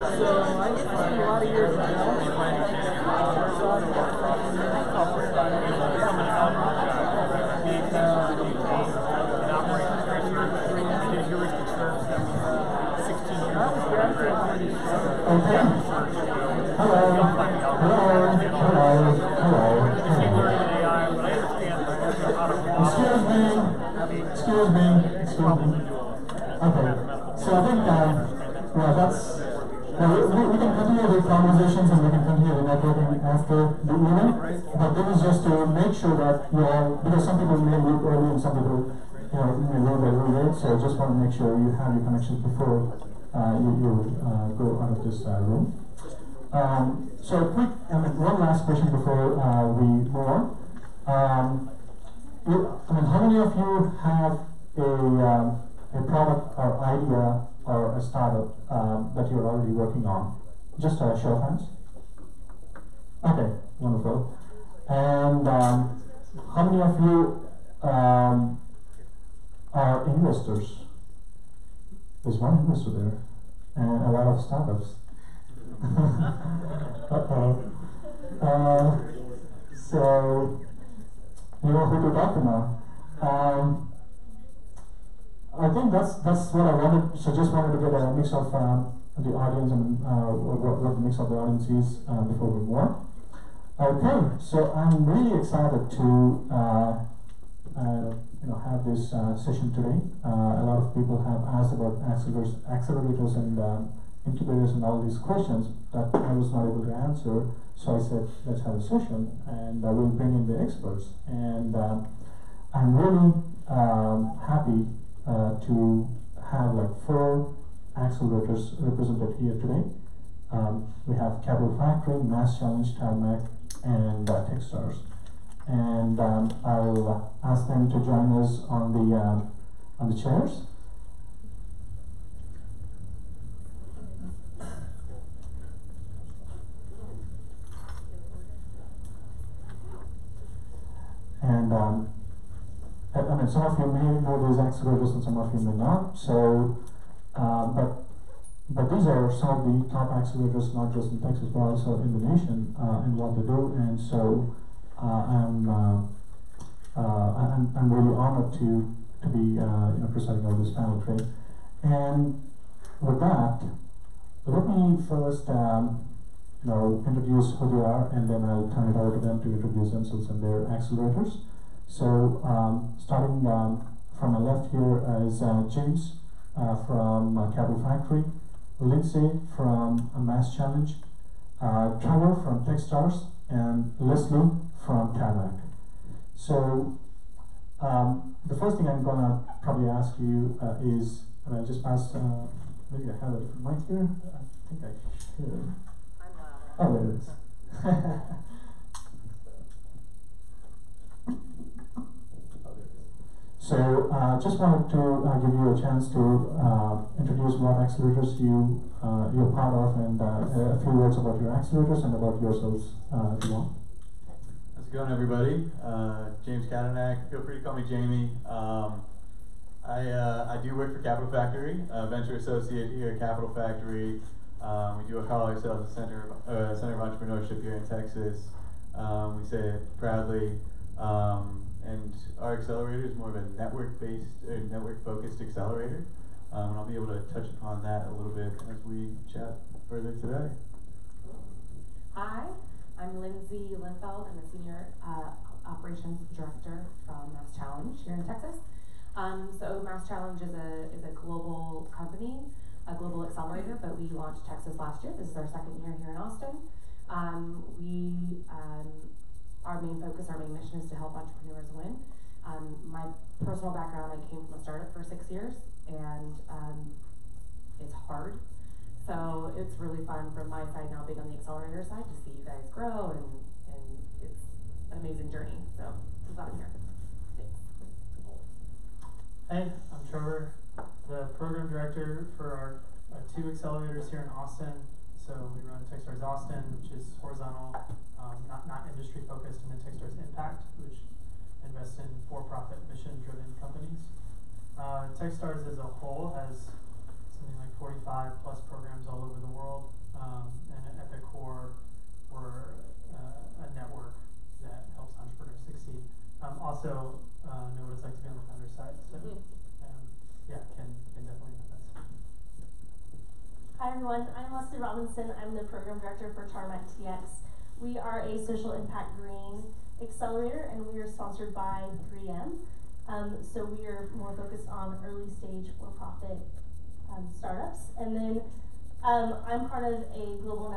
So I spent a lot of years in development Okay. Hello. Hello. Hello. Hello. Excuse me. Excuse me. Okay. So I think well, that's we can continue the conversations and we can continue the networking after the evening. But this is just to make sure that you all, because some people may leave early and some people may leave a little late. So I just want to make sure you have your connections before you go out of this room. So one last question before we move on. How many of you have a product or idea or a startup that you're already working on? Just a show of hands. Okay, wonderful. And how many of you are investors? There's one investor there, and a lot of startups. So you know who to talk to now. I think that's what I wanted. So just wanted to get a mix of the audience and what the mix of the audience is before we move on. Okay, so I'm really excited to have this session today. A lot of people have asked about accelerators and incubators and all these questions that I was not able to answer. So I said, let's have a session, and I will bring in the experts. And I'm really happy to have like 4 accelerators represented here today. We have Capital Factory, Mass Challenge, Tarmac, and Techstars. And I'll ask them to join us on the chairs. And I mean, some of you may know these accelerators and some of you may not. So, but these are some of the top accelerators, not just in Texas, but also in the nation, in what they do. And so, I'm really honored to be presiding over this panel today. And with that, let me first introduce who they are, and then I'll turn it over to them to introduce themselves and their accelerators. So starting from my left here is James from Capital Factory, Lindsay from Mass Challenge, Trevor from Techstars, and Leslie from Tarmac. So the first thing I'm gonna probably ask you is, and I'll just pass, maybe I have a different mic here. I think I should. Oh, there it is. So just wanted to give you a chance to introduce what accelerators you're part of, and a few words about your accelerators and about yourselves, if you want. How's it going, everybody? James Kadanak. Feel free to call me Jamie. I do work for Capital Factory, a venture associate here at Capital Factory. We do call ourselves a center of entrepreneurship here in Texas. We say it proudly. And our accelerator is more of a network-based, network-focused accelerator. And I'll be able to touch upon that a little bit as we chat further today. Hi, I'm Lindsay Linfeld. I'm the Senior Operations Director from Mass Challenge here in Texas. So Mass Challenge is a global company, a global accelerator, but we launched Texas last year. This is our 2nd year here in Austin. Our main focus, our main mission is to help entrepreneurs win. My personal background, I came from a startup for 6 years, and it's hard. So it's really fun from my side now, being on the accelerator side, to see you guys grow, and it's an amazing journey. So I'm glad I'm here. Thanks. Hey, I'm Trevor, the program director for our 2 accelerators here in Austin. So we run Techstars Austin, which is horizontal, not industry focused, and then Techstars Impact, which invests in for-profit mission-driven companies. Techstars as a whole has something like 45 plus programs all over the world, and at the core, we're a network that helps entrepreneurs succeed. Also, know what it's like to be on the founder side, so yeah, can definitely know that. Hi everyone, I'm Leslie Robinson. I'm the program director for Tarmac TX. We are a social impact green accelerator, and we are sponsored by 3M. So we are more focused on early stage for-profit startups. And then I'm part of a global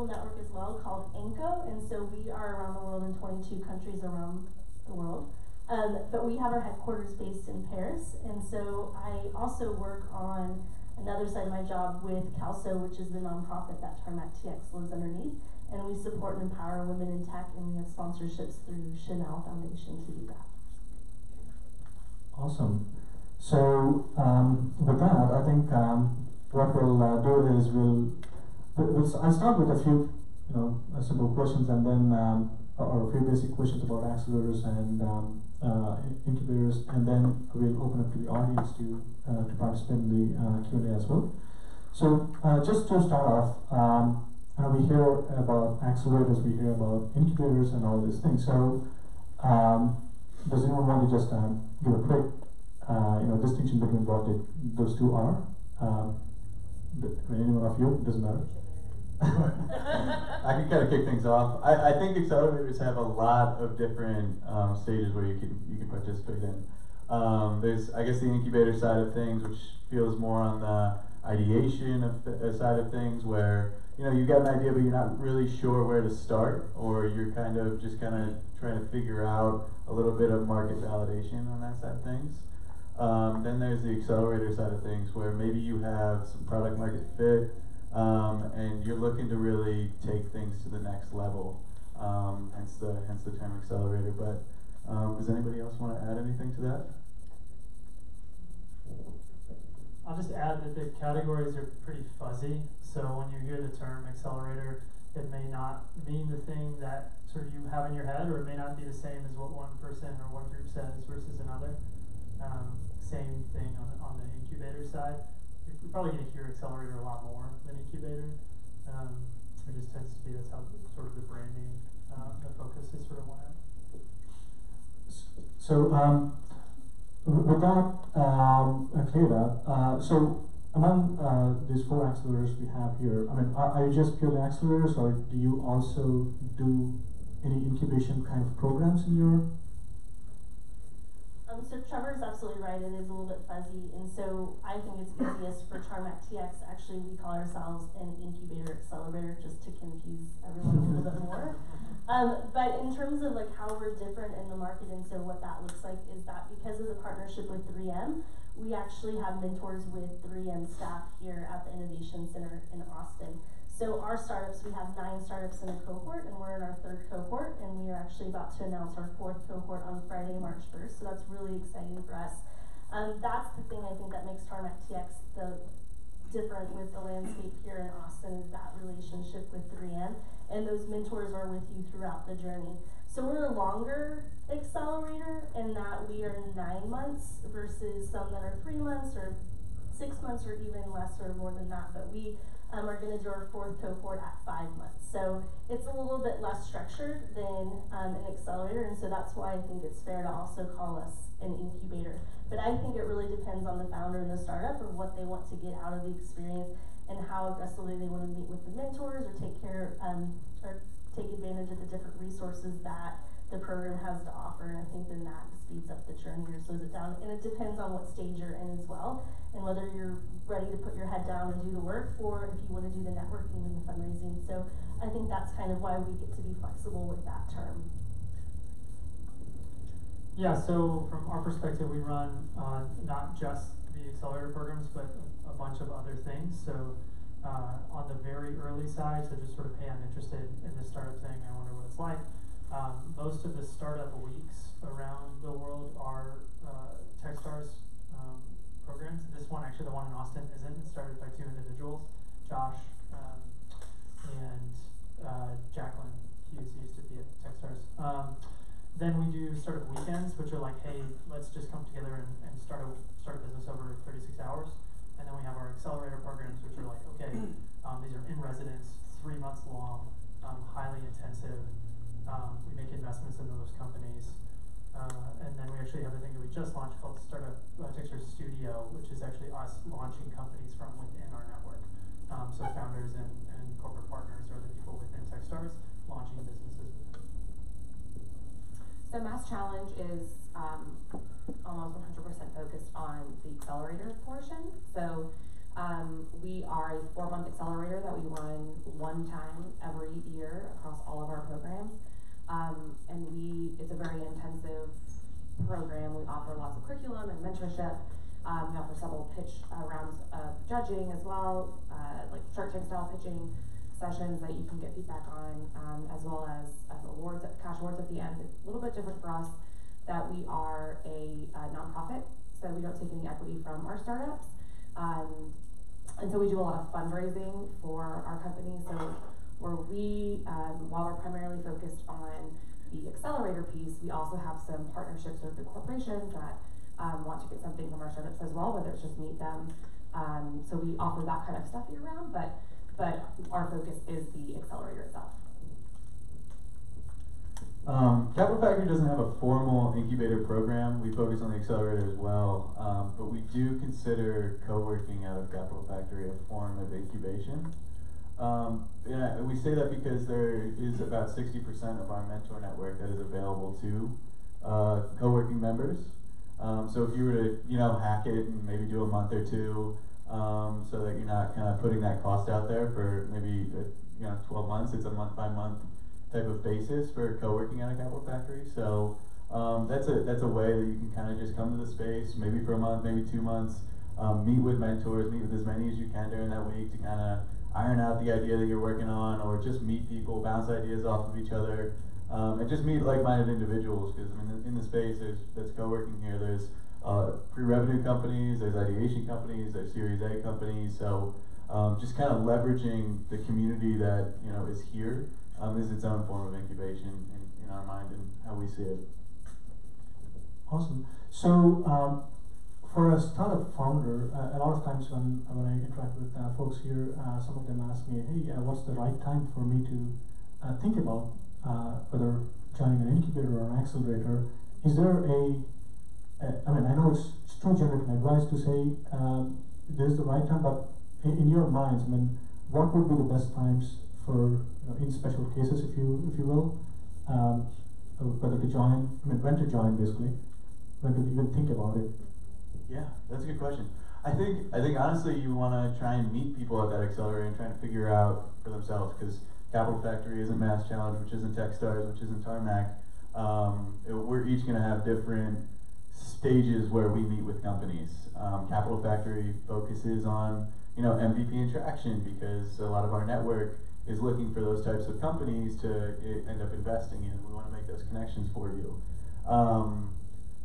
network as well called ANCO, and so we are around the world in 22 countries around the world. But we have our headquarters based in Paris, and so I also work on another side of my job with CALSO, which is the nonprofit that Tarmac TX lives underneath, and we support and empower women in tech, and we have sponsorships through Chanel Foundation to do that. Awesome. So with that, I think what we'll do is I'll start with a few simple questions, and then or a few basic questions about accelerators and incubators, and then we'll open up to the audience to participate in the Q&A as well. So just to start off, we hear about accelerators, we hear about incubators and all these things. So does anyone want to just give a quick distinction between what those two are? Anyone of you? It doesn't matter. I can kind of kick things off. I think accelerators have a lot of different stages where you can participate in. There's, I guess, the incubator side of things, which feels more on the ideation side of things, where you got an idea but you're not really sure where to start, or you're kind of trying to figure out a little bit of market validation on that side of things. Then there's the accelerator side of things, where maybe you have some product market fit, and you're looking to really take things to the next level. Hence the term accelerator. But does anybody else want to add anything to that? I'll just add that the categories are pretty fuzzy. So when you hear the term accelerator, it may not mean the thing that sort of you have in your head, or it may not be the same as what one person or one group says versus another. Same thing on the incubator side. You're probably going to hear accelerator a lot more than incubator. It just tends to be, that's how sort of the branding, the focus is sort of went out. So with that cleared up, so among these four accelerators we have here, are you just purely accelerators, or do you also do any incubation kind of programs in your? So Trevor's absolutely right, it is a little bit fuzzy, and so I think it's easiest for Tarmac TX, actually we call ourselves an incubator accelerator just to confuse everyone a little bit more. But in terms of like how we're different in the market, and so what that looks like is that because of the partnership with 3M, we actually have mentors with 3M staff here at the Innovation Center in Austin. So our startups, we have 9 startups in a cohort, and we're in our 3rd cohort, and we are actually about to announce our 4th cohort on Friday, March 1st, so that's really exciting for us. That's the thing I think that makes Tarmac TX different with the landscape here in Austin, is that relationship with 3M, and those mentors are with you throughout the journey. So we're a longer accelerator in that we are 9 months versus some that are 3 months or 6 months or even less or more than that, but we are going to do our 4th cohort at 5 months. So it's a little bit less structured than an accelerator, and so that's why I think it's fair to also call us an incubator. But I think it really depends on the founder and the startup of what they want to get out of the experience and how aggressively they want to meet with the mentors or take advantage of the different resources that the program has to offer, and I think then that speeds up the journey or slows it down. And it depends on what stage you're in as well, and whether you're ready to put your head down and do the work, or if you want to do the networking and the fundraising. So I think that's kind of why we get to be flexible with that term. Yeah, so from our perspective, we run not just the accelerator programs, but a bunch of other things. So on the very early side, so just sort of, hey, I'm interested in this startup thing, I wonder what it's like. Most of the startup weeks around the world are Techstars programs. This one, actually the one in Austin, isn't. It's started by 2 individuals, Josh and Jacqueline Hughes used to be at Techstars. Then we do startup weekends, which are like, hey, let's just come together and start a business over 36 hours. And then we have our accelerator programs, which are like, okay, these are in residence, 3 months long, highly intensive. We make investments in those companies. And then we actually have a thing that we just launched called Startup Techstars Studio, which is actually us launching companies from within our network. So founders and corporate partners are the people within Techstars launching businesses. So Mass Challenge is almost 100% focused on the accelerator portion. So we are a 4-month accelerator that we run one time every year across all of our programs. And it's a very intensive program. We offer lots of curriculum and mentorship. We offer several pitch rounds of judging as well, like Shark Tank style pitching sessions that you can get feedback on, as well as awards, cash awards at the end. It's a little bit different for us that we are a nonprofit, so we don't take any equity from our startups. And so we do a lot of fundraising for our company. So where we, while we're primarily focused on the accelerator piece, we also have some partnerships with the corporations that want to get something from our startups as well, whether it's just meet them. So we offer that kind of stuff year round, but our focus is the accelerator itself. Capital Factory doesn't have a formal incubator program. We focus on the accelerator as well, but we do consider co-working out of Capital Factory a form of incubation. We say that because there is about 60% of our mentor network that is available to co-working members. So if you were to hack it and maybe do a month or two, so that you're not kind of putting that cost out there for maybe 12 months, it's a month by month type of basis for co-working at a Capital Factory. So that's a way that you can kind of just come to the space, maybe for a month, maybe 2 months, meet with mentors, meet with as many as you can during that week to kind of iron out the idea that you're working on, or just meet people, bounce ideas off of each other, and just meet like-minded individuals. Because I mean, in the space that's co-working here, there's pre-revenue companies, there's ideation companies, there's Series A companies. So just kind of leveraging the community that is here is its own form of incubation in our mind and how we see it. Awesome. So for a startup founder, a lot of times when I interact with folks here, some of them ask me, hey, what's the right time for me to think about whether joining an incubator or an accelerator? Is there I mean, I know it's too generic an advice to say this is the right time, but in your minds, I mean, what would be the best times for, in special cases, if you will, whether to join, I mean, when to join, basically, when to even think about it? Yeah, that's a good question. I think honestly you want to try and meet people at that accelerator and try to figure out for themselves, because Capital Factory isn't Mass Challenge, which isn't Techstars, which isn't Tarmac. We're each going to have different stages where we meet with companies. Capital Factory focuses on MVP and traction, because a lot of our network is looking for those types of companies to end up investing in. We want to make those connections for you.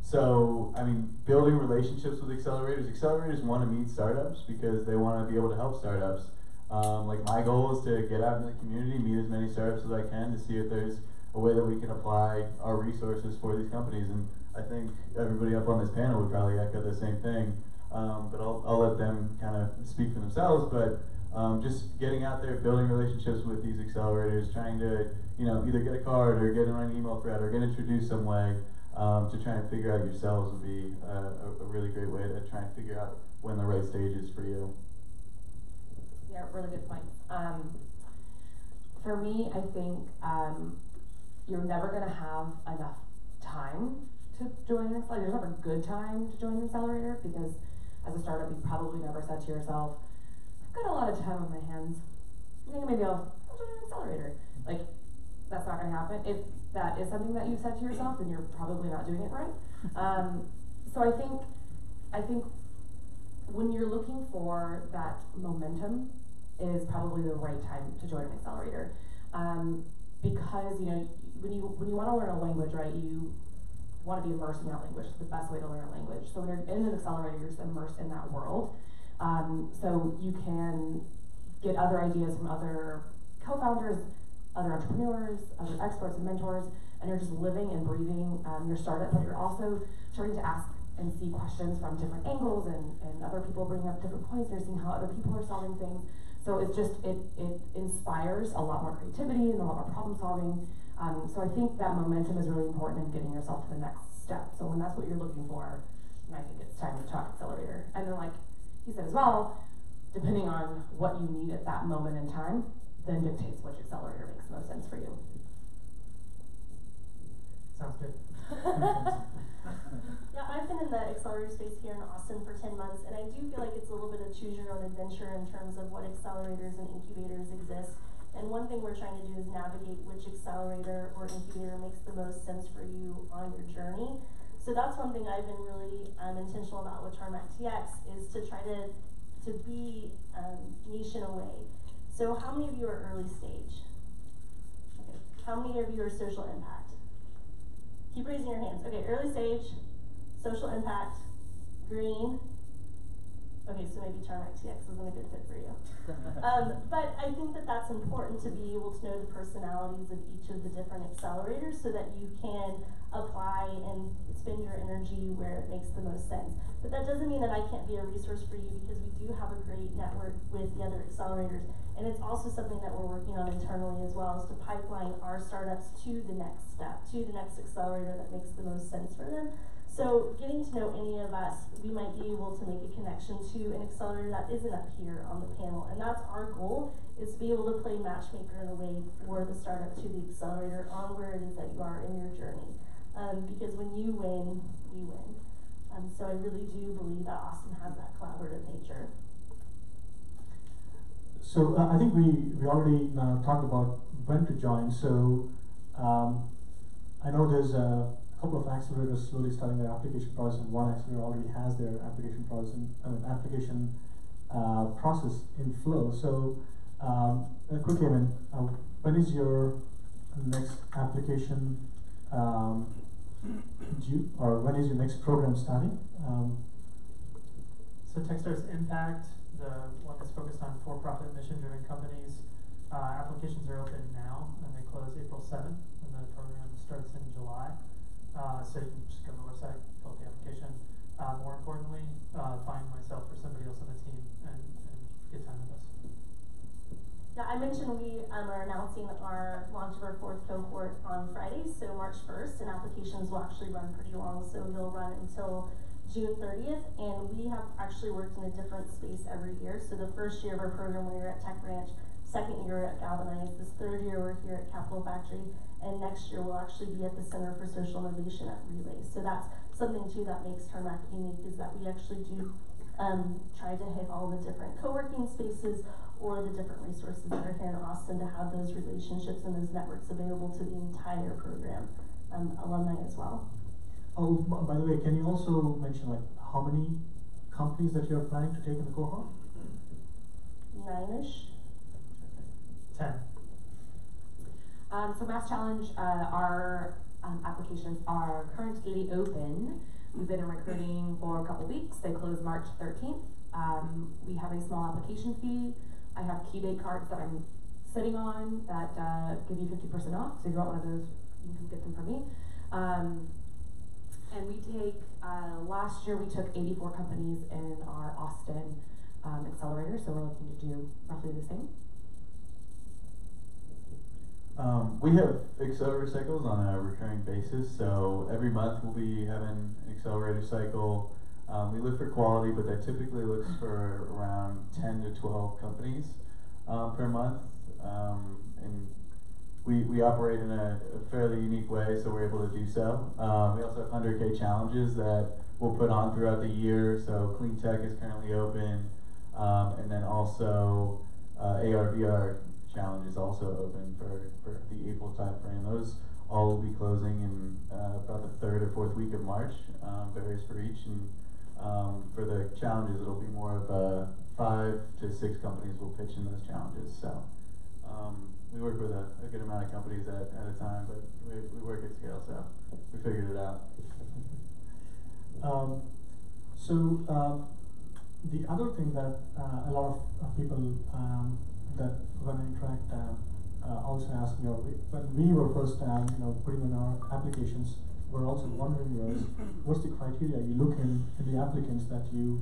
So, I mean, building relationships with accelerators want to meet startups because they want to be able to help startups. Like my goal is to get out in the community, meet as many startups as I can to see if there's a way that we can apply our resources for these companies. And I think everybody up on this panel would probably echo the same thing, but I'll let them kind of speak for themselves. But just getting out there, building relationships with these accelerators, trying to either get a card or get on an email thread or get introduced some way. To try and figure out yourselves would be a really great way to try and figure out when the right stage is for you. Yeah, really good points. For me, I think you're never going to have enough time to join an accelerator. There's never a good time to join an accelerator, because as a startup, you probably never said to yourself, I've got a lot of time on my hands. I think maybe I'll join an accelerator. Like, that's not going to happen. If that is something that you've said to yourself, then you're probably not doing it right. So I think when you're looking for that momentum is probably the right time to join an accelerator. Because when you want to learn a language, right, you want to be immersed in that language. It's the best way to learn a language. So when you're in an accelerator, you're just immersed in that world. So you can get other ideas from other co-founders, other entrepreneurs, other experts and mentors, and you're just living and breathing your startup, but you're also starting to ask and see questions from different angles and other people bring up different points. They're seeing how other people are solving things. So it's just, it inspires a lot more creativity and a lot more problem solving. So I think that momentum is really important in getting yourself to the next step. So when that's what you're looking for, then I think it's time to talk accelerator. And then like he said as well, depending on what you need at that moment in time, then dictates which accelerator makes the most sense for you. Sounds good. Yeah, I've been in the accelerator space here in Austin for 10 months, and I do feel like it's a little bit of choose your own adventure in terms of what accelerators and incubators exist. And one thing we're trying to do is navigate which accelerator or incubator makes the most sense for you on your journey. So that's one thing I've been really intentional about with Tarmac TX is to try to be niche in a way. So how many of you are early stage? Okay. How many of you are social impact? Keep raising your hands. Okay, early stage, social impact, green. Okay, so maybe Tarmac TX isn't a good fit for you. But I think that that's important to be able to know the personalities of each of the different accelerators so that you can apply and spend your energy where it makes the most sense. But that doesn't mean that I can't be a resource for you because we do have a great network with the other accelerators. And it's also something that we're working on internally as well, is to pipeline our startups to the next step, to the next accelerator that makes the most sense for them. So getting to know any of us, we might be able to make a connection to an accelerator that isn't up here on the panel. And that's our goal, is to be able to play matchmaker in a way for the startup to the accelerator on where it is that you are in your journey. Because when you win, we win. So I really do believe that Austin has that collaborative nature. So I think we already talked about when to join. So I know there's a couple of accelerators slowly starting their application process, and one accelerator already has their application process process in flow. So quickly, when is your next application due, or when is your next program starting? So Techstars Impact, the one that's focused on for-profit mission-driven companies, applications are open now, and they close April 7th, and the program starts in July. So you can just go to the website, fill out the application. More importantly, find myself or somebody else on the team and get time with us. Yeah, I mentioned we are announcing our launch of our 4th cohort on Friday, so March 1st, and applications will actually run pretty long, so they'll run until June 30th, and we have actually worked in a different space every year. So the first year of our program, we were at Tech Branch, second year we're at Galvanize, this third year we're here at Capital Factory, and next year we'll actually be at the Center for Social Innovation at Relay. So that's something too that makes Tarmac unique, is that we actually do try to hit all the different co-working spaces or the different resources that are here in Austin to have those relationships and those networks available to the entire program, alumni as well. Oh, by the way, can you also mention like how many companies that you're planning to take in the cohort? 9-ish. 10. So Mass Challenge, our applications are currently open. We've been in recruiting for a couple weeks. They close March 13th. We have a small application fee. I have key date cards that I'm sitting on that give you 50% off. So if you want one of those, you can get them from me. And we take, last year we took 84 companies in our Austin accelerator, so we're looking to do roughly the same. We have accelerator cycles on a recurring basis, so every month we'll be having an accelerator cycle. We look for quality, but that typically looks for around 10 to 12 companies per month. And we operate in a fairly unique way, so we're able to do so. We also have 100K challenges that we'll put on throughout the year, so Clean Tech is currently open, and then also AR/VR challenge is also open for the April timeframe. Those all will be closing in about the 3rd or 4th week of March, varies for each. And for the challenges, it'll be more of 5 to 6 companies will pitch in those challenges. So we work with a good amount of companies at a time, but we work at scale, so we figured it out. The other thing that a lot of people that when I interact also ask me, when we were first putting in our applications, were also wondering was, what's the criteria you look in the applicants that you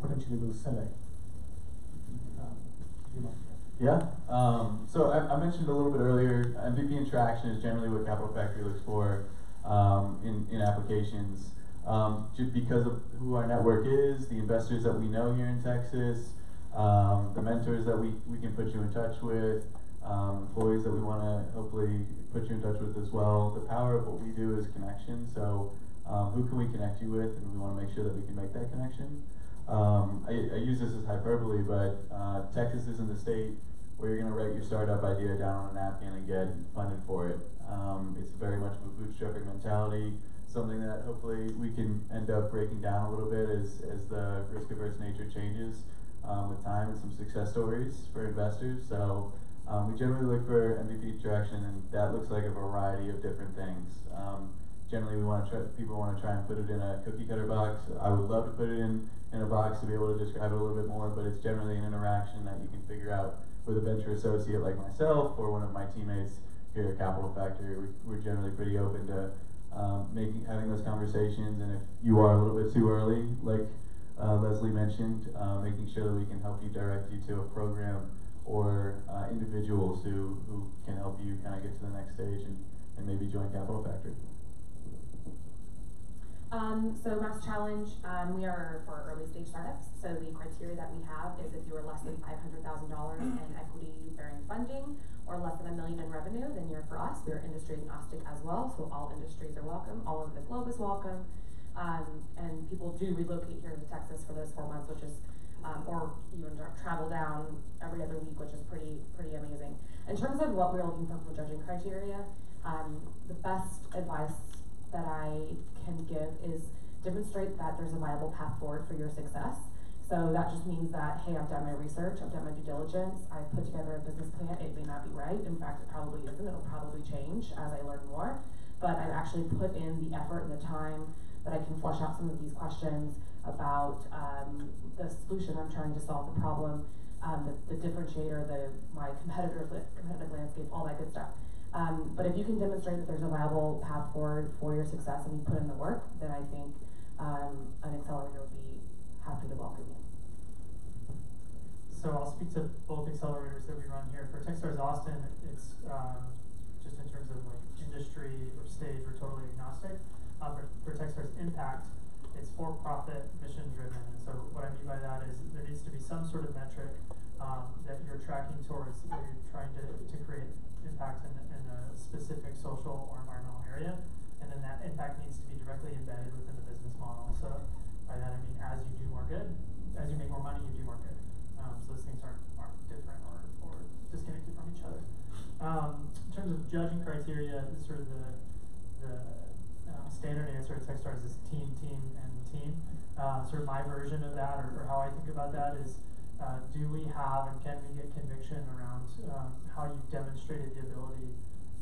potentially will select? You know. Yeah. So I mentioned a little bit earlier, MVP interaction is generally what Capital Factory looks for in applications. Just because of who our network is, the investors that we know here in Texas, the mentors that we can put you in touch with, employees that we want to hopefully put you in touch with as well. The power of what we do is connection. So who can we connect you with, and we want to make sure that we can make that connection. I use this as hyperbole, but Texas isn't the state where you're going to write your startup idea down on a napkin and get funded for it. It's very much of a bootstrapping mentality, something that hopefully we can end up breaking down a little bit as the risk-averse nature changes with time, and some success stories for investors. So we generally look for MVP interaction, and that looks like a variety of different things. Generally, people want to try and put it in a cookie cutter box. I would love to put it in a box to be able to describe it a little bit more, but it's generally an interaction that you can figure out with a venture associate like myself or one of my teammates here at Capital Factory. We're generally pretty open to having those conversations, and if you are a little bit too early, like Leslie mentioned, making sure that we can help you, direct you to a program or individuals who can help you kind of get to the next stage and maybe join Capital Factory. So Mass Challenge, we are for early stage startups. So the criteria that we have is if you are less than $500,000 in equity bearing funding or less than $1 million in revenue, then you're for us. We are industry agnostic as well, so all industries are welcome. All over the globe is welcome. And people do relocate here to Texas for those 4 months, which is, or even travel down every other week, which is pretty amazing. In terms of what we're looking for judging criteria, the best advice that I can give is demonstrate that there's a viable path forward for your success. So that just means that, hey, I've done my research, I've done my due diligence, I've put together a business plan. It may not be right. In fact, it probably isn't. It'll probably change as I learn more. But I've actually put in the effort and the time that I can flesh out some of these questions about the solution I'm trying to solve, the problem, the differentiator, my competitive landscape, all that good stuff. But if you can demonstrate that there's a viable path forward for your success and you put in the work, then I think an accelerator would be happy to welcome you. So I'll speak to both accelerators that we run here. For Techstars Austin, it's just in terms of like industry or stage, we're totally agnostic. For Techstars Impact, it's for-profit, mission-driven. And so what I mean by that is there needs to be some sort of metric that you're tracking towards, that you're trying to create impact in a specific social or environmental area, and then that impact needs to be directly embedded within the business model. So by that I mean, as you do more good, as you make more money, you do more good. So those things aren't different or disconnected from each other. In terms of judging criteria, sort of the standard answer at Techstars is team, and team. Sort of my version of that, or how I think about that is, do we have and can we get conviction around how you demonstrated the ability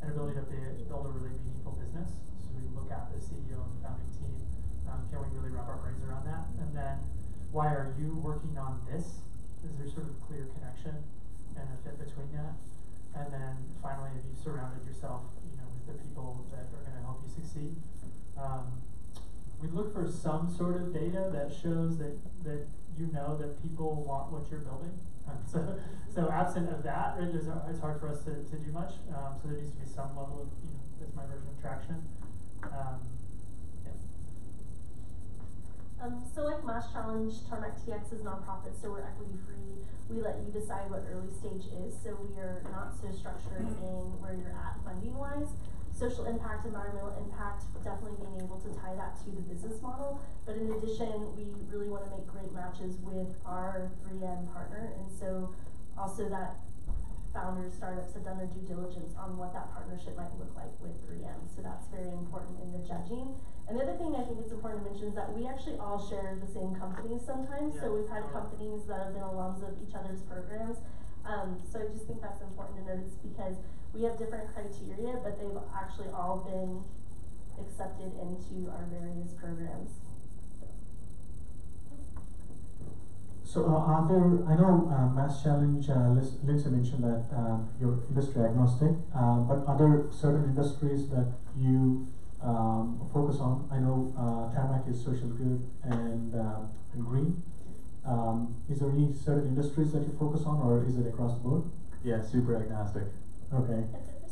to build a really meaningful business? So we look at the CEO and the founding team. Can we really wrap our brains around that? And then, why are you working on this? Is there sort of a clear connection and a fit between that? And then finally, have you surrounded yourself, with the people that are going to help you succeed? We look for some sort of data that shows that that people want what you're building. So absent of that, it's hard for us to do much. So there needs to be some level of, that's my version of traction. So like Mass Challenge, Tarmac TX is nonprofit, so we're equity free. We let you decide what early stage is, so we are not so structured in where you're at funding wise. Social impact, environmental impact, definitely being able to tie that to the business model. But in addition, we really want to make great matches with our 3M partner, and so also that founders, startups have done their due diligence on what that partnership might look like with 3M. So that's very important in the judging. And the other thing I think it's important to mention is that we actually all share the same companies sometimes. Yeah. So we've had companies that have been alums of each other's programs. So I just think that's important to notice because we have different criteria, but they've actually all been accepted into our various programs. So are there, I know Mass Challenge, Lindsay mentioned that you're industry agnostic, but are there certain industries that you focus on? I know Tarmac is social good and green. Is there any certain industries that you focus on, or is it across the board? Yeah, super agnostic. Okay.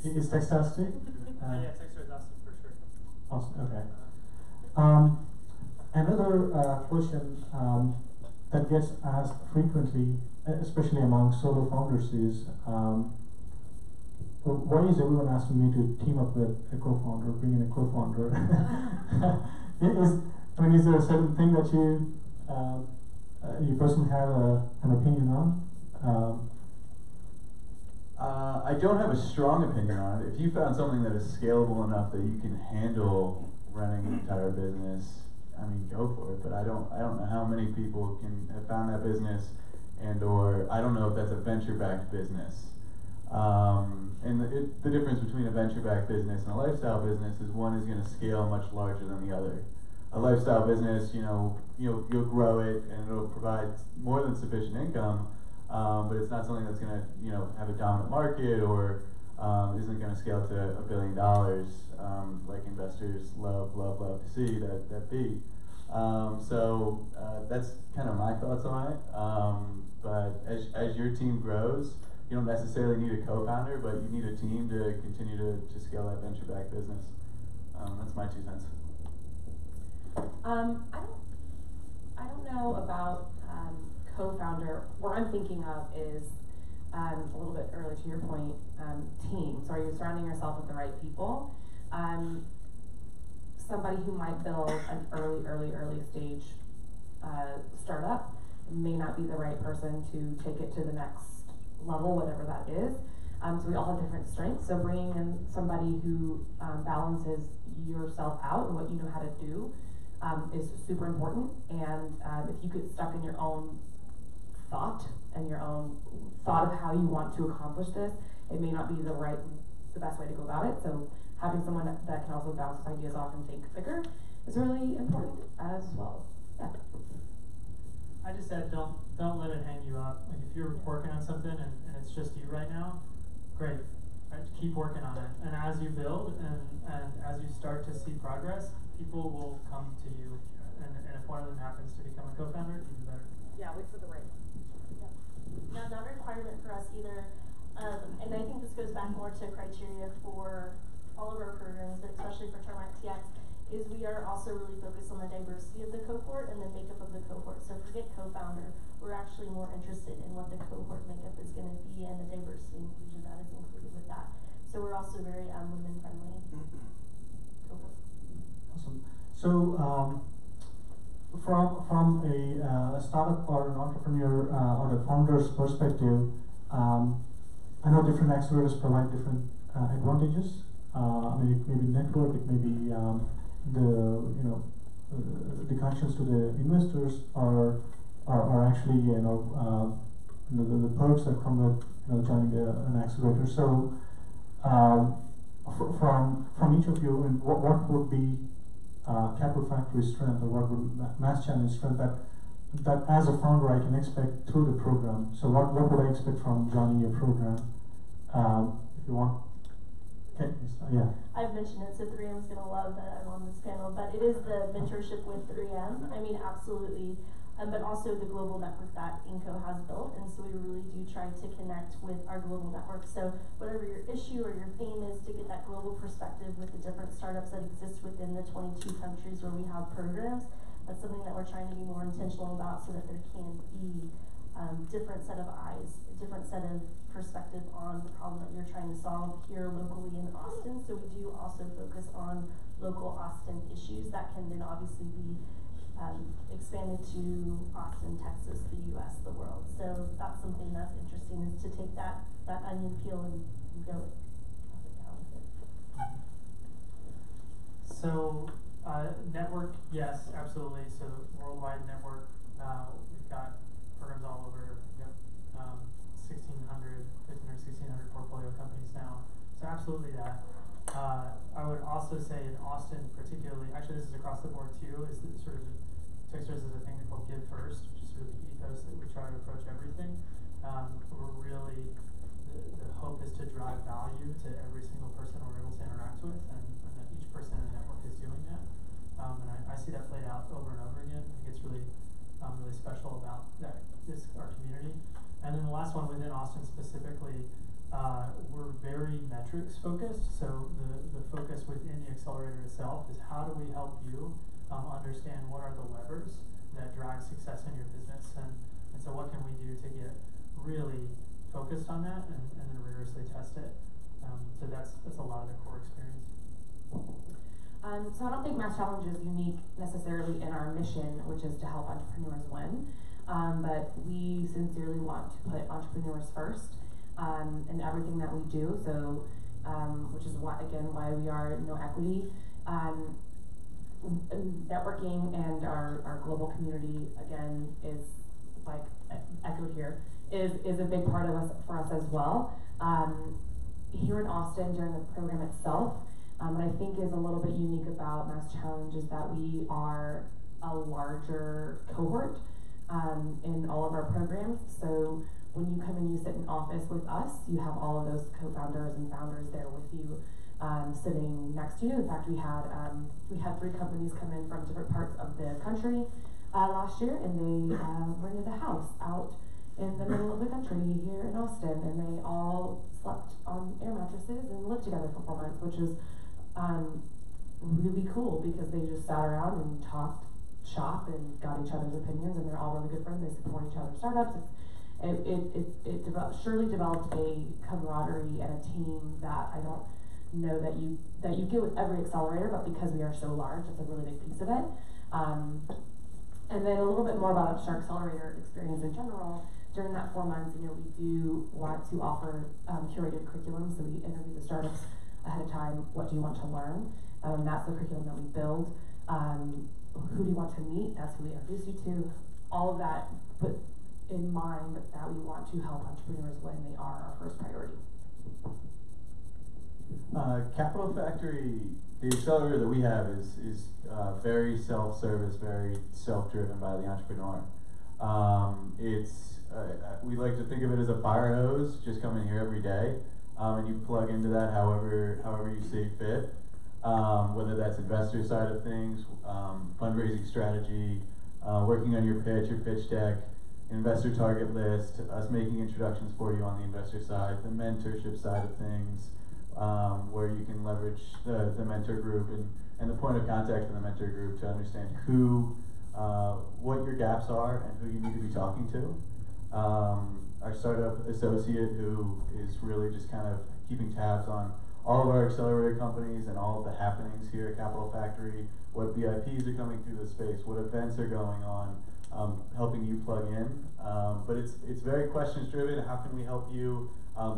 Is Texas too? Yeah, Techstars Austin for sure. Awesome. Okay. Another question that gets asked frequently, especially among solo founders, is why is everyone asking me to team up with a co-founder, bring in a co-founder? Is there a certain thing that you personally have an opinion on? I don't have a strong opinion on it. If you found something that is scalable enough that you can handle running an entire business, I mean, go for it. But I don't know how many people can have found that business, or I don't know if that's a venture-backed business. And the difference between a venture-backed business and a lifestyle business is one is going to scale much larger than the other. A lifestyle business, you'll grow it and it'll provide more than sufficient income, but it's not something that's going to have a dominant market or isn't going to scale to $1 billion like investors love to see that be. So that's kind of my thoughts on it. But as your team grows, you don't necessarily need a co-founder, but you need a team to continue to scale that venture-backed business. That's my 2 cents. I don't know about co-founder. What I'm thinking of is a little bit earlier to your point, team. So are you surrounding yourself with the right people? Somebody who might build an early stage startup may not be the right person to take it to the next level, whatever that is. So we all have different strengths. So bringing in somebody who balances yourself out and what you know how to do is super important. And if you get stuck in your own thought and your own thought of how you want to accomplish this, it may not be the best way to go about it. So having someone that can also bounce ideas off and think bigger is really important as well. Yeah. I just said don't let it hang you up. Like if you're working on something and it's just you right now, great. Right, keep working on it. And as you build and as you start to see progress, people will come to you. And if one of them happens to become a co-founder, even better. Yeah, wait for the right one. Yeah. Now, not a requirement for us either. And I think this goes back more to criteria for all of our programs, but especially for Tarmac TX, is we are also really focused on the diversity of the cohort and the makeup of the cohort. So forget co-founder, we're actually more interested in what the cohort makeup is going to be and the diversity and inclusion that is included with that. So we're also very women-friendly cohort. Awesome. So from a startup or an entrepreneur or a founder's perspective, I know different accelerators provide different advantages. I mean, it may be network, it may be the connections to the investors are actually the perks that come with joining an accelerator. So from each of you, and what would be Capital Factory strength, or what would Mass Challenge strength that as a founder I can expect through the program? So what would I expect from joining your program? If you want. Okay, yeah. I've mentioned it, so 3M's going to love that I'm on this panel, but it is the mentorship with 3M. I mean, absolutely. But also the global network that Inco has built, and so we really do try to connect with our global network. So whatever your issue or your theme is, to get that global perspective with the different startups that exist within the 22 countries where we have programs, that's something that we're trying to be more intentional about, so that there can be different set of eyes, a different set of perspective on the problem that you're trying to solve here locally in Austin. So we do also focus on local Austin issues that can then obviously be expanded to Austin, Texas, the US, the world. So that's something that's interesting, is to take that onion peel and go down with it. So network, yes, absolutely. So worldwide network, we've got programs all over. We have 1,600 portfolio companies now. So absolutely that. I would also say in Austin particularly, actually this is across the board too, is that sort of Techstars is a thing called Give First, which is sort of the ethos that we try to approach everything. We're really, the hope is to drive value to every single person we're able to interact with, and that each person in the network is doing that. And I see that played out over and over again. I think it's really special about our community. And then the last one within Austin specifically, we're very metrics focused. So the focus within the accelerator itself is how do we help you understand what are the levers that drive success in your business, and so what can we do to get really focused on that and then rigorously test it. So that's a lot of the core experience. So I don't think Mass Challenge is unique necessarily in our mission, which is to help entrepreneurs win. But we sincerely want to put entrepreneurs first in everything that we do. So, which is why we are No Equity. Networking and our global community again is like echoed here is a big part of us for us as well. Here in Austin during the program itself, what I think is a little bit unique about Mass Challenge is that we are a larger cohort in all of our programs. So when you come and you sit in office with us, you have all of those co-founders and founders there with you, sitting next to you. In fact, we had 3 companies come in from different parts of the country last year, and they rented a house out in the middle of the country here in Austin, and they all slept on air mattresses and lived together for 4 months, which is really cool because they just sat around and talked shop and got each other's opinions, and they're all really good friends. They support each other's startups. Surely developed a camaraderie and a team that I don't know that you get with every accelerator, but because we are so large, it's a really big piece of it. And then a little bit more about our accelerator experience in general. During that 4 months, we do want to offer curated curriculum. So we interview the startups ahead of time. What do you want to learn? That's the curriculum that we build. Who do you want to meet? That's who we introduce you to. All of that put in mind that we want to help entrepreneurs when they are our first priority. Capital Factory, the accelerator that we have is very self-service, very self-driven by the entrepreneur. We like to think of it as a fire hose. Just come in here every day, and you plug into that however you see fit. Whether that's investor side of things, fundraising strategy, working on your pitch deck, investor target list, us making introductions for you on the investor side, the mentorship side of things, where you can leverage the mentor group and the point of contact for the mentor group to understand what your gaps are and who you need to be talking to. Our startup associate, who is really just kind of keeping tabs on all of our accelerator companies and all of the happenings here at Capital Factory, what VIPs are coming through the space, what events are going on, helping you plug in. But it's very questions driven. How can we help you?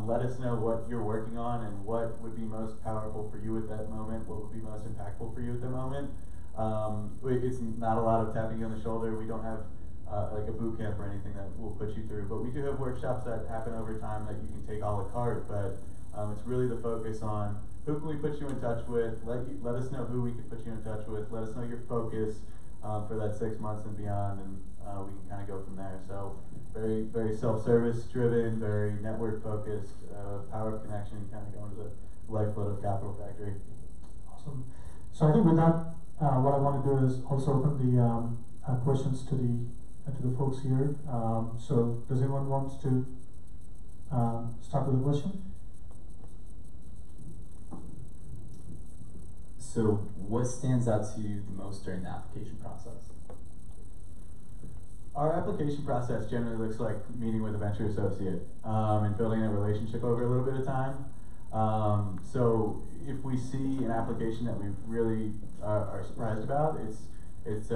Let us know what you're working on and what would be most powerful for you at that moment, what would be most impactful for you at the moment. It's not a lot of tapping you on the shoulder. We don't have like a boot camp or anything that we'll put you through, but we do have workshops that happen over time that you can take a la carte, but it's really the focus on who can we put you in touch with, let us know who we can put you in touch with, let us know your focus for that 6 months and beyond, and we can kind of go from there. So very, very self-service driven, very network focused, power of connection, kind of going to the lifeblood of Capital Factory. Awesome. So I think with that, what I want to do is also open the questions to the folks here. So does anyone want to start with a question? So what stands out to you the most during the application process? Our application process generally looks like meeting with a venture associate and building a relationship over a little bit of time. So if we see an application that we really are surprised about, it's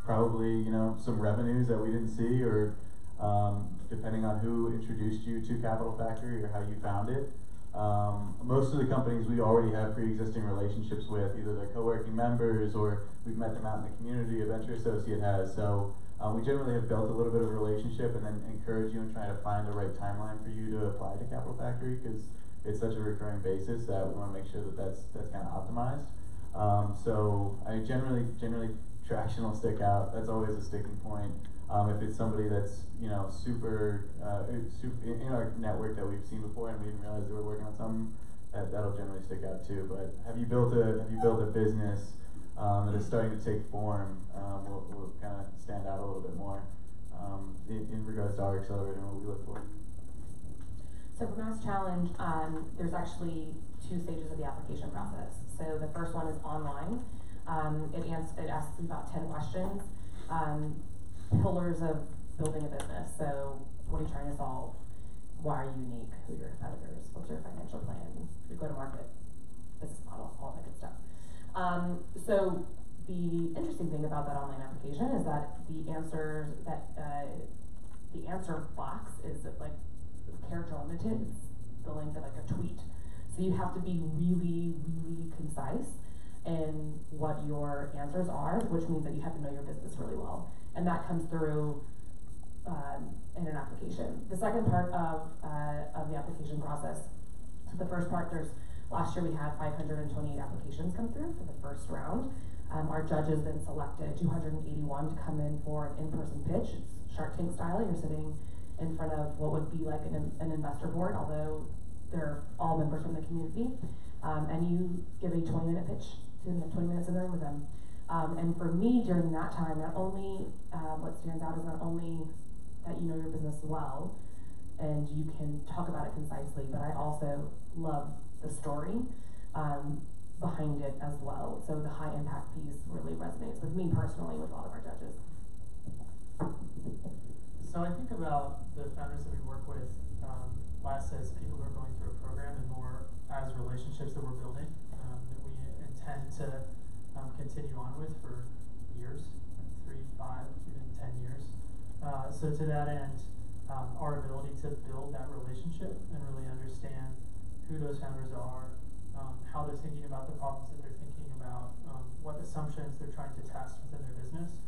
probably some revenues that we didn't see, or depending on who introduced you to Capital Factory or how you found it. Most of the companies we already have pre-existing relationships with, either they're co-working members or we've met them out in the community, a venture associate has. So we generally have built a little bit of a relationship and then encourage you and try to find the right timeline for you to apply to Capital Factory, because it's such a recurring basis that we want to make sure that that's kind of optimized. So I generally traction will stick out. That's always a sticking point. If it's somebody that's super in our network that we've seen before and we didn't realize they were working on something, that'll generally stick out too. But have you built a business that is starting to take form? Will kind of stand out a little bit more in regards to our accelerator and what we look for. So for Mass Challenge, there's actually 2 stages of the application process. So the first one is online. It asks about 10 questions, pillars of building a business. So what are you trying to solve? Why are you unique? Who are your competitors? What's your financial plan? Your go-to-market business model, all that good stuff. So the interesting thing about that online application is that the answer box is like character limited. It's the length of like a tweet. So you have to be really, really concise in what your answers are, which means that you have to know your business really well. And that comes through in an application. The second part of the application process, so the first part, last year we had 528 applications come through for the first round. Our judges then selected 281 to come in for an in-person pitch. It's Shark Tank style. You're sitting in front of what would be like an investor board, although they're all members from the community. And you give a 20-minute pitch, 20 minutes in the room with them. And for me, during that time, not only what stands out is not only that you know your business well and you can talk about it concisely, but I also love the story behind it as well. So the high impact piece really resonates with me personally, with a lot of our judges. So I think about the founders that we work with less as people who are going through a program and more as relationships that we're building that we intend to continue on with for years, 3, 5, even 10 years. So to that end, our ability to build that relationship and really understand who those founders are, how they're thinking about the problems that they're thinking about, what assumptions they're trying to test within their business,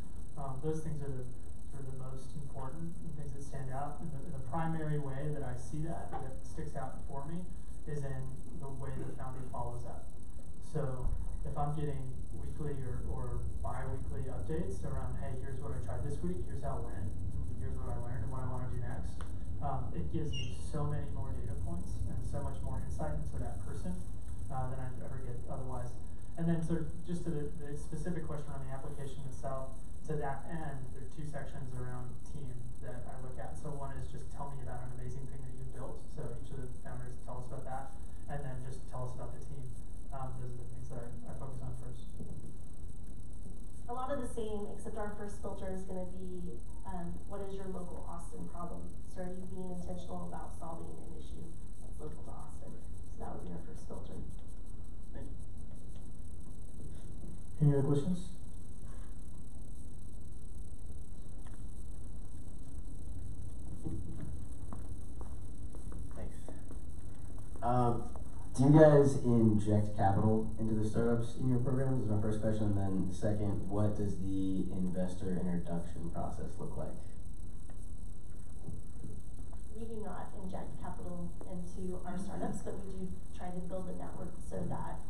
those things are the most important things that stand out. And the primary way that I see that sticks out for me is in the way the founder follows up. So if I'm getting weekly or bi-weekly updates around, hey, here's what I tried this week, here's how it went, here's what I learned and what I want to do next, it gives me so many more data points and so much more insight into that person than I'd ever get otherwise. And then so just to the specific question on the application itself, to that end, there are 2 sections around team that I look at. So one is just tell me about an amazing thing that you've built. So each of the founders tell us about that. And then just tell us about the team. Those are the things that I focus on first. A lot of the same, except our first filter is going to be, what is your local Austin problem? So are you being intentional about solving an issue that's local to Austin? So that would be our first filter. Thank you. Any other questions? Thanks. Do you guys inject capital into the startups in your program? This is my first question. And then second, what does the investor introduction process look like? We do not inject capital into our startups, but we do try to build a network so that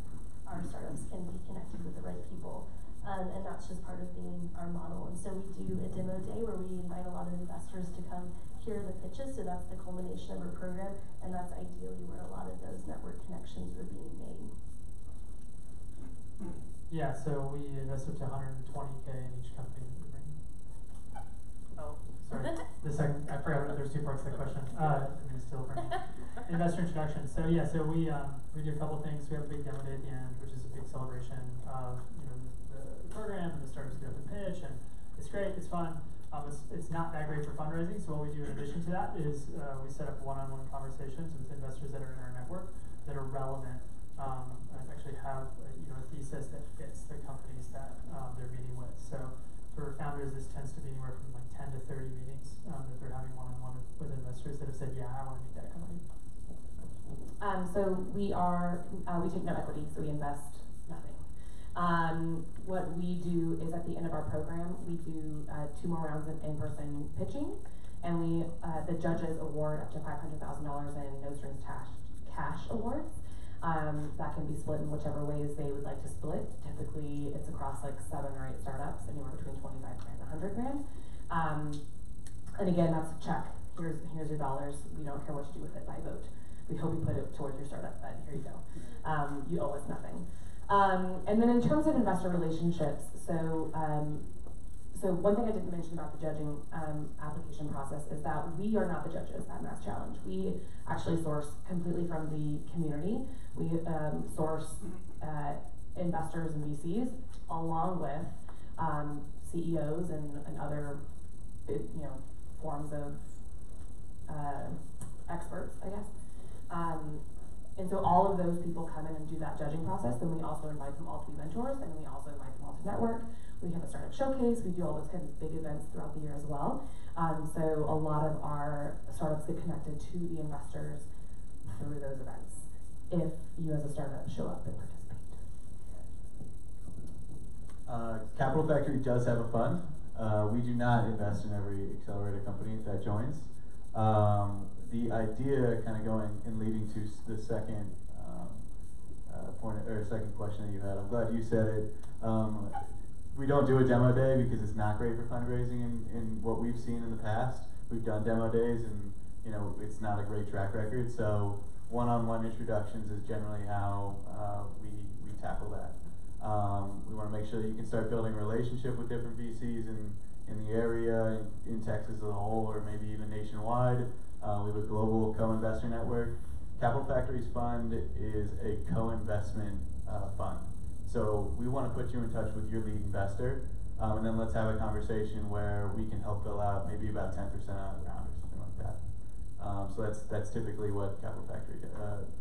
our startups can be connected with the right people. And that's just part of being our model. And so we do a demo day where we invite a lot of investors to come hear the pitches. So that's the culmination of our program. And that's ideally where a lot of those network connections are being made. Yeah, so we invest up to $120K in each company that we bring. Oh, sorry. The second, I forgot there's 2 parts to the question. I mean, it's still for me. Investor introduction. So yeah, so we do a couple things. We have a big demo day at the end, which is a big celebration of the program, and the startups get up and pitch, and it's great, it's fun. It's not that great for fundraising, so what we do in addition to that is we set up one-on-one conversations with investors that are in our network that are relevant and actually have a thesis that fits the companies that they're meeting with. So for founders, this tends to be anywhere from like 10 to 30 meetings that they're having one-on-one with investors that have said, yeah, I want to meet that company. So we take no equity, so we invest nothing. What we do is at the end of our program, we do 2 more rounds of in-person pitching, and the judges award up to $500,000 in no strings cash awards. That can be split in whichever ways they would like to split. Typically, it's across like 7 or 8 startups, anywhere between $25,000 and $100,000. And again, that's a check. Here's your dollars. We don't care what you do with it by vote. We hope you put it towards your startup fund. Here you go. You owe us nothing. And then in terms of investor relationships, so one thing I didn't mention about the judging application process is that we are not the judges at Mass Challenge. We actually source completely from the community. We source investors and VCs along with CEOs and other forms of experts, I guess. And so all of those people come in and do that judging process. Then we also invite them all to be mentors, and we also invite them all to network. We have a startup showcase. We do all those kinds of big events throughout the year as well. So a lot of our startups get connected to the investors through those events, if you as a startup show up and participate. Capital Factory does have a fund. We do not invest in every accelerator company that joins. The idea, kind of going and leading to the second point or second question that you had. I'm glad you said it. We don't do a demo day because it's not great for fundraising in what we've seen in the past. We've done demo days and it's not a great track record. So one-on-one introductions is generally how we tackle that. We want to make sure that you can start building a relationship with different VCs in the area, in Texas as a whole, or maybe even nationwide. We have a global co-investor network. Capital Factory's fund is a co-investment fund. So we want to put you in touch with your lead investor, and then let's have a conversation where we can help fill out maybe about 10% on the round or something like that. So that's typically what Capital Factory,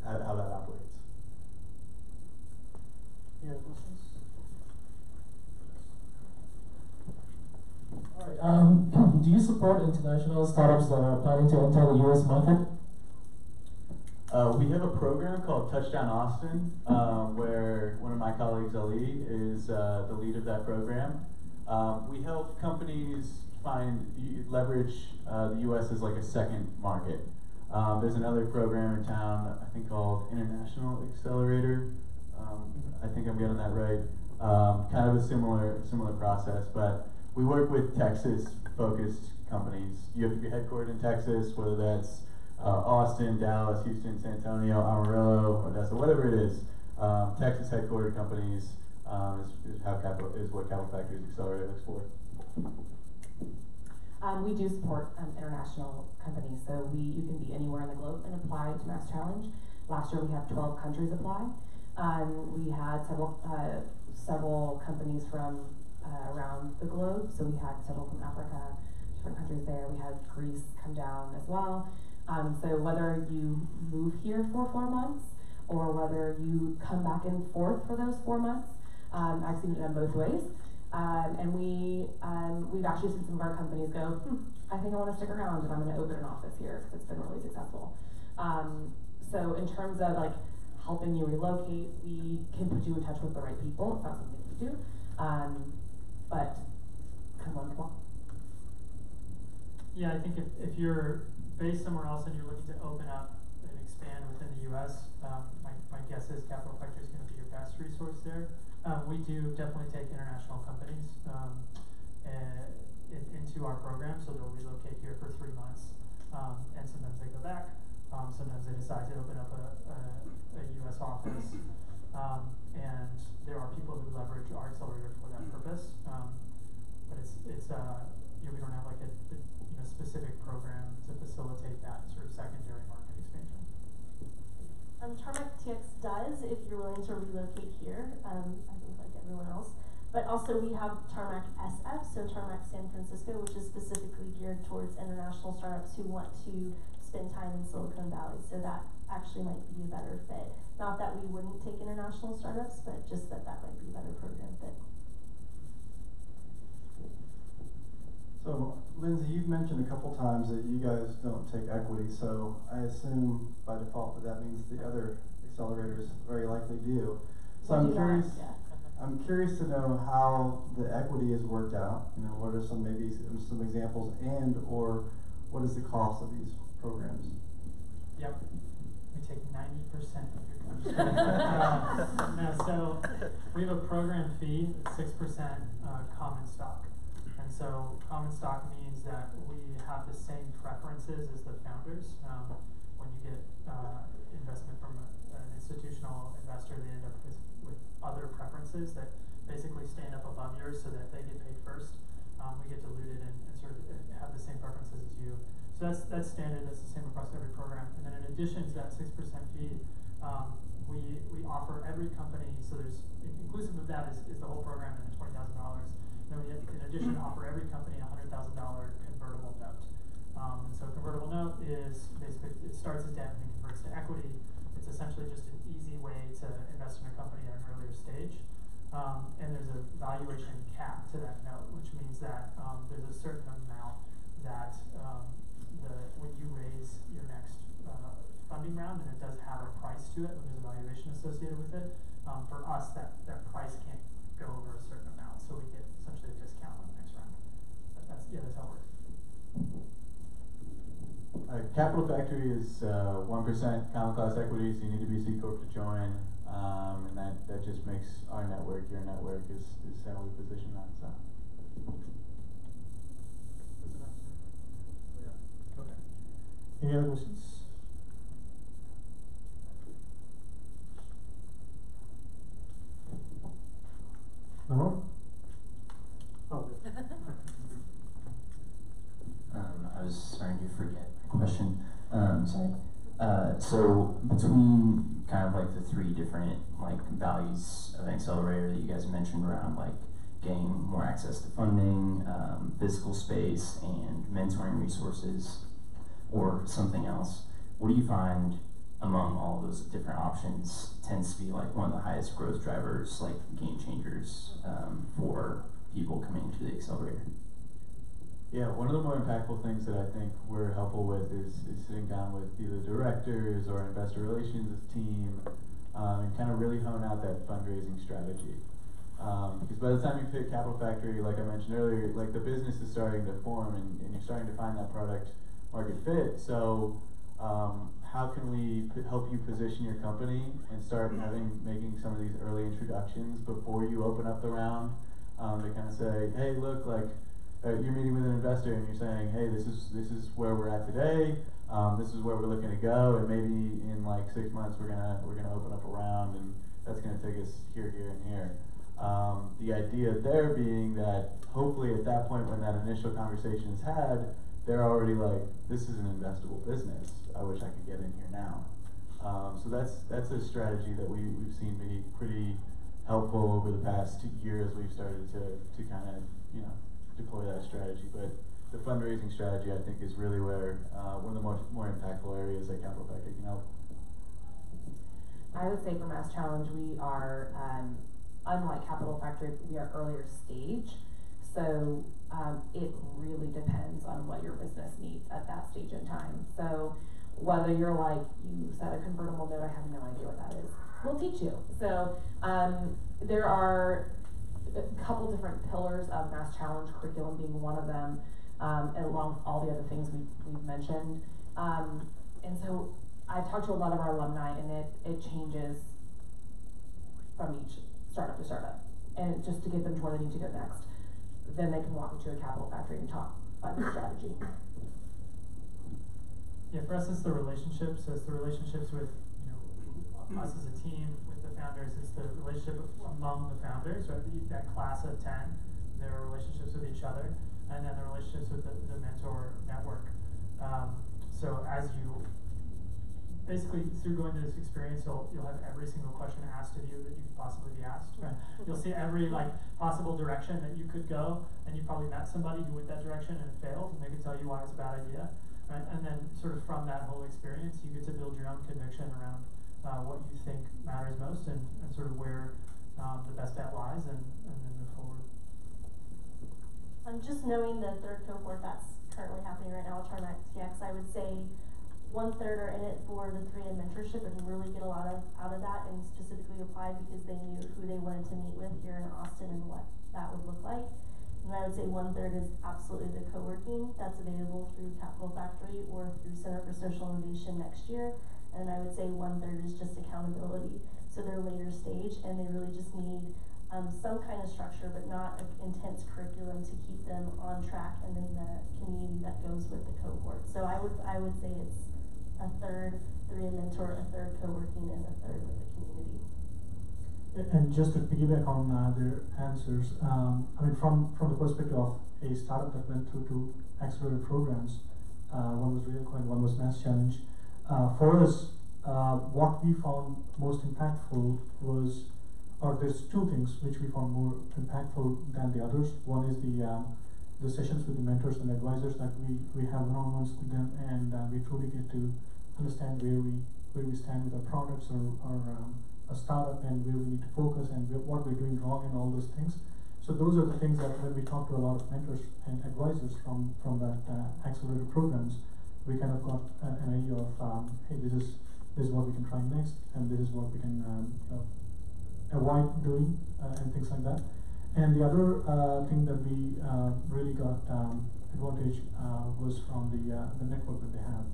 how that operates. Any other questions? Alright, do you support international startups that are planning to enter the US market? We have a program called Touchdown Austin, where one of my colleagues, Ali, is the lead of that program. We help companies leverage the US as like a second market. There's another program in town, I think called International Accelerator. I think I'm getting that right. Kind of a similar process, but we work with Texas-focused companies. You have to be headquartered in Texas, whether that's Austin, Dallas, Houston, San Antonio, Amarillo, Odessa, whatever it is. Texas headquartered companies is what Capital Factory's accelerator looks for. We do support international companies, so you can be anywhere in the globe and apply to Mass Challenge. Last year we had 12 countries apply. We had several companies from around the globe, so we had several from Africa, different countries there. We had Greece come down as well. So whether you move here for 4 months or whether you come back and forth for those 4 months, I've seen it done both ways. And we've actually seen some of our companies go, I think I want to stick around and I'm going to open an office here because it's been really successful. So in terms of like helping you relocate, we can put you in touch with the right people. It's not something we do, but come on, come on. Yeah, I think if you're based somewhere else and you're looking to open up and expand within the U.S., my guess is Capital Factory is going to be your best resource there. We do definitely take international companies into our program, so they'll relocate here for 3 months, and sometimes they go back. Sometimes they decide to open up a U.S. office, and there are people who leverage our accelerator for that purpose. But it's we don't have like a specific program to facilitate that sort of secondary market expansion. Tarmac TX does, if you're willing to relocate here, I think like everyone else. But also we have Tarmac SF, so Tarmac San Francisco, which is specifically geared towards international startups who want to spend time in Silicon Valley. So that actually might be a better fit. Not that we wouldn't take international startups, but just that might be a better program fit. So, Lindsay, you've mentioned a couple times that you guys don't take equity, so I assume by default that means the other accelerators very likely do. So I'm curious to know how the equity is worked out. What are some examples, and or what is the cost of these programs? Yep, we take 90% of your so we have a program fee, 6% common stock. And so common stock means that we have the same preferences as the founders. When you get preferences that basically stand up above yours so that they get paid first. We get diluted and sort of have the same preferences as you. So that's standard, that's the same across every program. And then in addition to that 6% fee, we offer every company, so there's, inclusive of that is the whole program and the $20,000. Then we, in addition, offer every company a $100,000 convertible note. And so a convertible note is basically, it starts as debt and then converts to equity. It's essentially just an easy way to invest in a company at an earlier stage. And there's a valuation cap to that note, which means that there's a certain amount that when you raise your next funding round, and it does have a price to it, when there's a valuation associated with it, for us that price can't go over a certain amount, so we get essentially a discount on the next round. That's how it works. Capital Factory is 1% common class equity, so you need to be C Corp to join, and that just makes our network, your network, is how we position that. So. Okay. Any other questions? No more? Oh, good. I was starting to forget my question. Sorry. So between kind of like the three different like values of an accelerator that you guys mentioned around like getting more access to funding, physical space, and mentoring resources, or something else, what do you find among all those different options tends to be like one of the highest growth drivers, like game changers for people coming to the accelerator? Yeah, one of the more impactful things that I think we're helpful with is sitting down with either directors or investor relations team and kind of really hone out that fundraising strategy. Because by the time you pick Capital Factory, like I mentioned earlier, like the business is starting to form and you're starting to find that product market fit. So how can we help you position your company and start making some of these early introductions before you open up the round to kind of say, hey, look, like you're meeting with an investor and you're saying, hey, this is where we're at today. This is where we're looking to go, and maybe in like 6 months we're gonna open up a round, and that's gonna take us here, and here. The idea there being that hopefully at that point when that initial conversation is had, they're already like, this is an investable business. I wish I could get in here now. So that's a strategy that we've seen be pretty helpful over the past year as we've started to kind of deploy that strategy. But the fundraising strategy, I think, is really where one of the more impactful areas that Capital Factory can help. I would say for Mass Challenge, we are, unlike Capital Factory, we are earlier stage. So it really depends on what your business needs at that stage in time. So whether you're like, you said a convertible note, I have no idea what that is. We'll teach you. So there are a couple different pillars of Mass Challenge, curriculum being one of them, along with all the other things we've mentioned. And so I've talked to a lot of our alumni, and it changes from each startup to startup, and just to get them to where they need to go next. Then they can walk into a Capital Factory and talk funding strategy. Yeah, for us it's the relationships. So it's the relationships with us as a team, with the founders. It's the relationship among the founders, right? That class of 10, their relationships with each other, and then the relationships with the mentor network. So as you basically through going through this experience, you'll have every single question asked of you that you could possibly be asked. Right? You'll see every possible direction that you could go, and you probably met somebody who went that direction and it failed, and they could tell you why it's a bad idea. Right? And then sort of from that whole experience, you get to build your own conviction around what you think matters most and sort of where the best bet lies, and then move forward. Just knowing the third cohort that's currently happening right now at Tarmac TX, I would say 1/3 are in it for the 3M mentorship and really get a lot out of that, and specifically applied because they knew who they wanted to meet with here in Austin and what that would look like. And I would say 1/3 is absolutely the co-working that's available through Capital Factory or through Center for Social Innovation next year. And I would say 1/3 is just accountability. So they're later stage and they really just need some kind of structure, but not an intense curriculum to keep them on track, and then the community that goes with the cohort. So I would say it's 1/3 3M mentor, 1/3 co-working, and 1/3 with the community. And just to piggyback on their answers, I mean, from the perspective of a startup that went through two accelerator programs, one was Realcoin, one was Mass Challenge. For us, what we found most impactful was, or there's two things which we found more impactful than the others. One is the sessions with the mentors and advisors that we have one-on-ones with them, and we truly get to understand where we stand with our products or a startup, and where we need to focus, and what we're doing wrong, and all those things. So those are the things that when we talk to a lot of mentors and advisors from that accelerator programs, we kind of got an idea of hey, this is what we can try next, and this is what we can avoid doing, and things like that. And the other thing that we really got advantage was from the network that they have.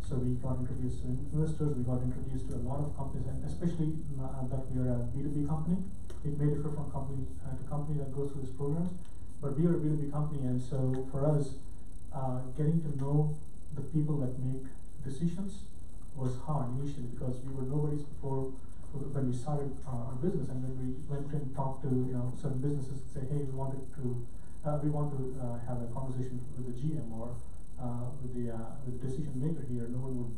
So we got introduced to investors, we got introduced to a lot of companies, and especially that we are a B2B company. It may differ from company to company that goes through these programs, but we are a B2B company, and so for us, getting to know the people that make decisions was hard initially, because we were nobodies before when we started our business, and when we went and talked to certain businesses and say, hey, we want to have a conversation with the GM or with the decision maker here, no one would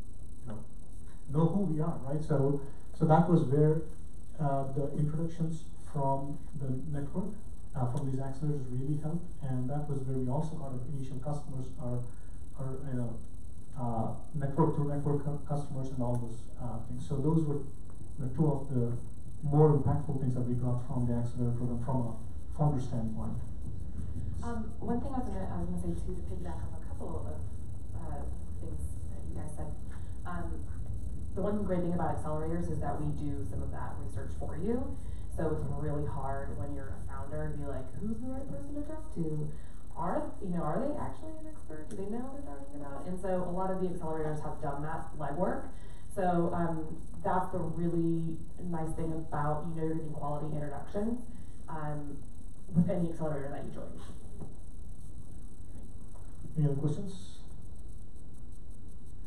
know who we are, right? So that was where the introductions from the network, from these accelerators really helped, and that was where we also got our initial customers, our network through network customers and all those things. So those were the two of the more impactful things that we got from the accelerator program from a founder standpoint. One thing I was gonna say too, to piggyback off a couple of things that you guys said. The one great thing about accelerators is that we do some of that research for you. So it's really hard when you're a founder to be like, who's the right person to talk to? Are they actually an expert? Do they know what they're talking about? And so a lot of the accelerators have done that legwork. So that's the really nice thing about you're getting quality introductions with any accelerator that you join. Any other questions?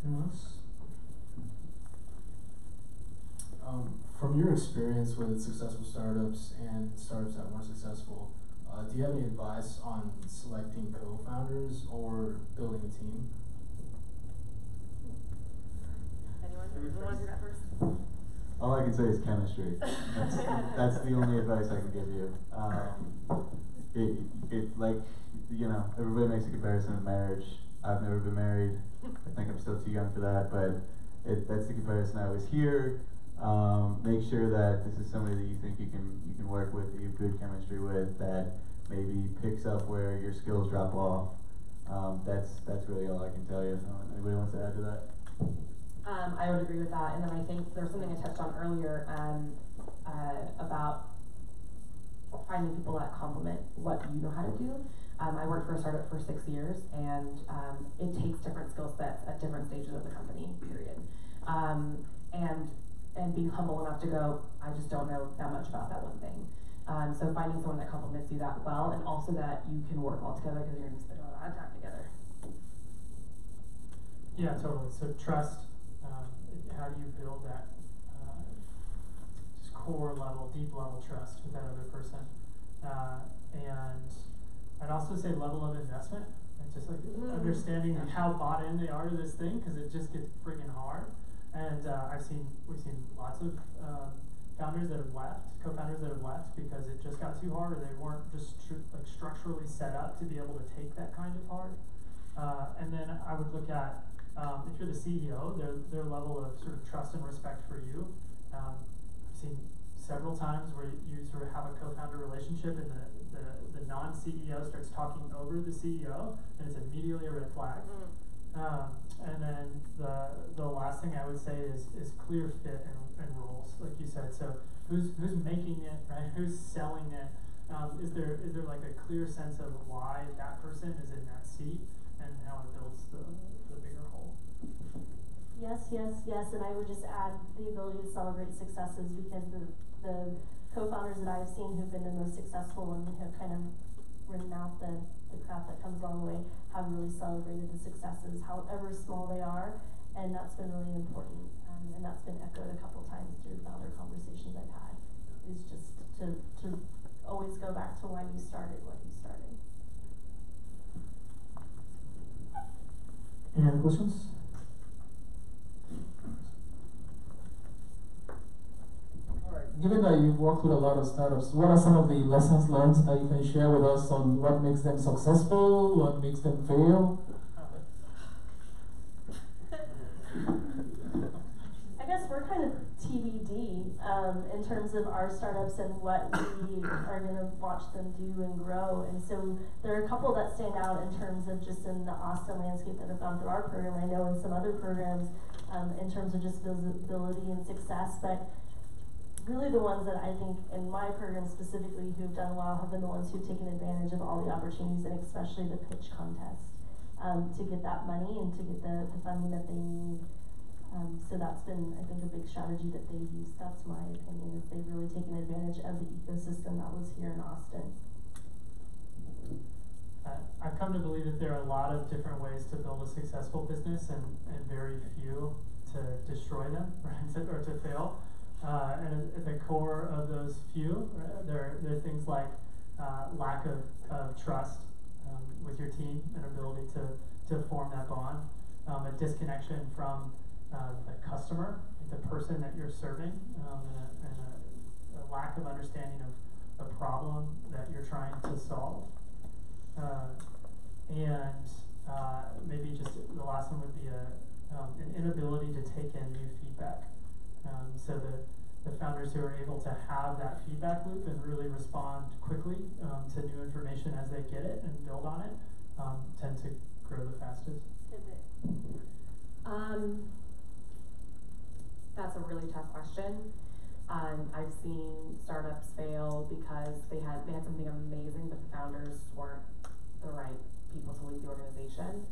Anyone else? From your experience with successful startups and startups that weren't successful, do you have any advice on selecting co-founders or building a team? Anyone want to do that first? All I can say is chemistry. That's the only advice I can give you. Everybody makes a comparison of marriage. I've never been married. I think I'm still too young for that, but that's the comparison I always hear. Make sure that this is somebody that you think you can work with, that you have good chemistry with, that maybe picks up where your skills drop off. That's really all I can tell you. Anybody wants to add to that? I would agree with that, and then I think there's something I touched on earlier about finding people that complement what you know how to do. I worked for a startup for 6 years, and it takes different skill sets at different stages of the company, period. And being humble enough to go, I just don't know that much about that one thing. So finding someone that complements you that well, and also that you can work well together, because you're going to spend a lot of time together. Yeah, totally. So trust, how do you build that just core level, deep level trust with that other person? And I'd also say level of investment, like just like understanding how bought in they are to this thing, because it just gets freaking hard. And we've seen lots of founders that have left, co-founders that have left because it just got too hard, or they weren't just structurally set up to be able to take that kind of hard. And then I would look at if you're the CEO, their level of sort of trust and respect for you. I've seen several times where you sort of have a co-founder relationship, and the non-CEO starts talking over the CEO, and it's immediately a red flag. And then the last thing I would say is clear fit and roles, like you said. So who's making it, right? Who's selling it? Is there like a clear sense of why that person is in that seat, and how it builds the bigger whole? Yes, and I would just add the ability to celebrate successes, because the co-founders that I've seen who've been the most successful and have kind of ridden out the crap that comes along the way have really celebrated the successes, however small they are, and that's been really important. And that's been echoed a couple times through founder conversations I've had, is just other questions? Alright, given that you've worked with a lot of startups, what are some of the lessons learned that you can share with us on what makes them successful, what makes them fail? I guess we're kind of TBD in terms of our startups and what we are going to watch them do and grow. And so there are a couple that stand out in terms of just in the Austin landscape that have gone through our program. I know in some other programs in terms of just visibility and success, but really the ones that I think in my program specifically who've done well have been the ones who've taken advantage of all the opportunities and especially the pitch contest to get that money and to get the funding that they need. So that's been, I think, a big strategy that they've used. That's my opinion, is they've really taken advantage of the ecosystem that was here in Austin. I've come to believe that there are a lot of different ways to build a successful business and very few to destroy them, right, or to fail. And at the core of those few, there are things like lack of trust with your team and ability to form that bond, a disconnection from the customer, the person that you're serving, and a lack of understanding of the problem that you're trying to solve. And maybe just the last one would be an inability to take in new feedback. So the founders who are able to have that feedback loop and really respond quickly to new information as they get it and build on it tend to grow the fastest. That's a really tough question. I've seen startups fail because they had something amazing, but the founders weren't the right people to lead the organization.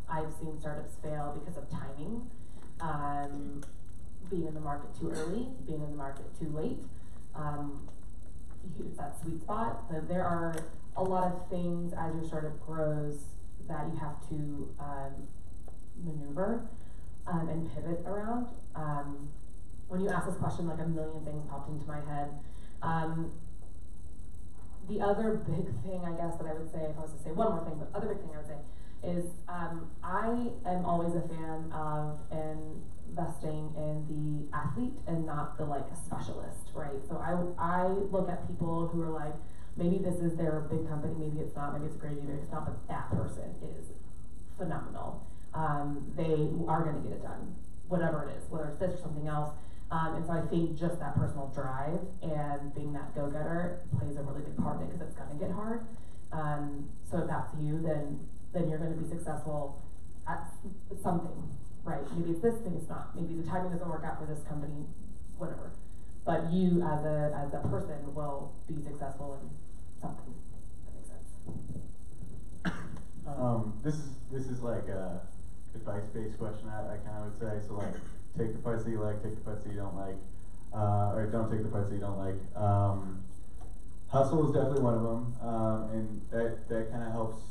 I've seen startups fail because of timing, being in the market too early, being in the market too late. It's that sweet spot. There are a lot of things as your startup grows that you have to maneuver and pivot around. When you ask this question, like a million things popped into my head. The other big thing, I guess, that I would say, if I was to say one more thing, but other big thing I would say is I am always a fan of investing in the athlete and not the like specialist, right? So I look at people who are like, maybe this is their big company, maybe it's not, maybe it's a great idea, maybe it's not, but that person is phenomenal. They are going to get it done, whatever it is, whether it's this or something else. And so I think just that personal drive and being that go-getter plays a really big part in it because it's going to get hard. So if that's you, then you're going to be successful at something, right? Maybe it's this, maybe it's not. Maybe the timing doesn't work out for this company, whatever. But you as a person will be successful in something. That makes sense. This is like a advice-based question, I kind of would say. So like, take the parts that you like, take the parts that you don't like, or don't take the parts that you don't like. Hustle is definitely one of them, and that kind of helps.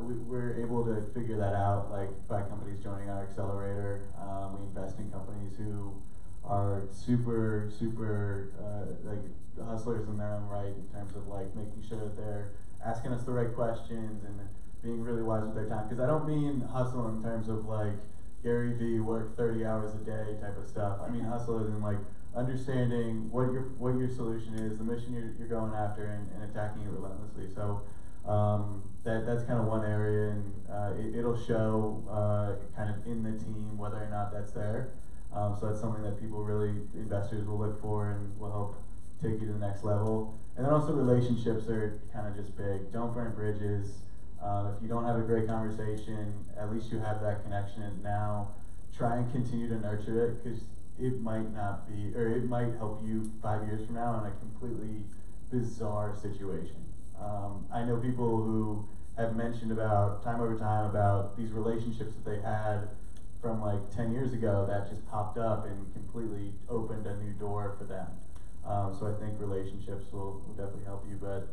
We're able to figure that out, like by companies joining our accelerator. We invest in companies who are super like hustlers in their own right, in terms of like making sure that they're asking us the right questions and being really wise with their time. Because I don't mean hustle in terms of like Gary V work 30 hours a day type of stuff. I mean hustle is in like understanding what your solution is, the mission you're going after, and attacking it relentlessly. So that's kind of one area, and it'll show kind of in the team whether or not that's there. So that's something that investors will look for and will help take you to the next level. And then also relationships are kind of just big. Don't burn bridges. If you don't have a great conversation, at least you have that connection, and now try and continue to nurture it, because it might not be, or it might help you 5 years from now in a completely bizarre situation. I know people who have mentioned about time over time about these relationships that they had from like 10 years ago that just popped up and completely opened a new door for them. So I think relationships will definitely help you, but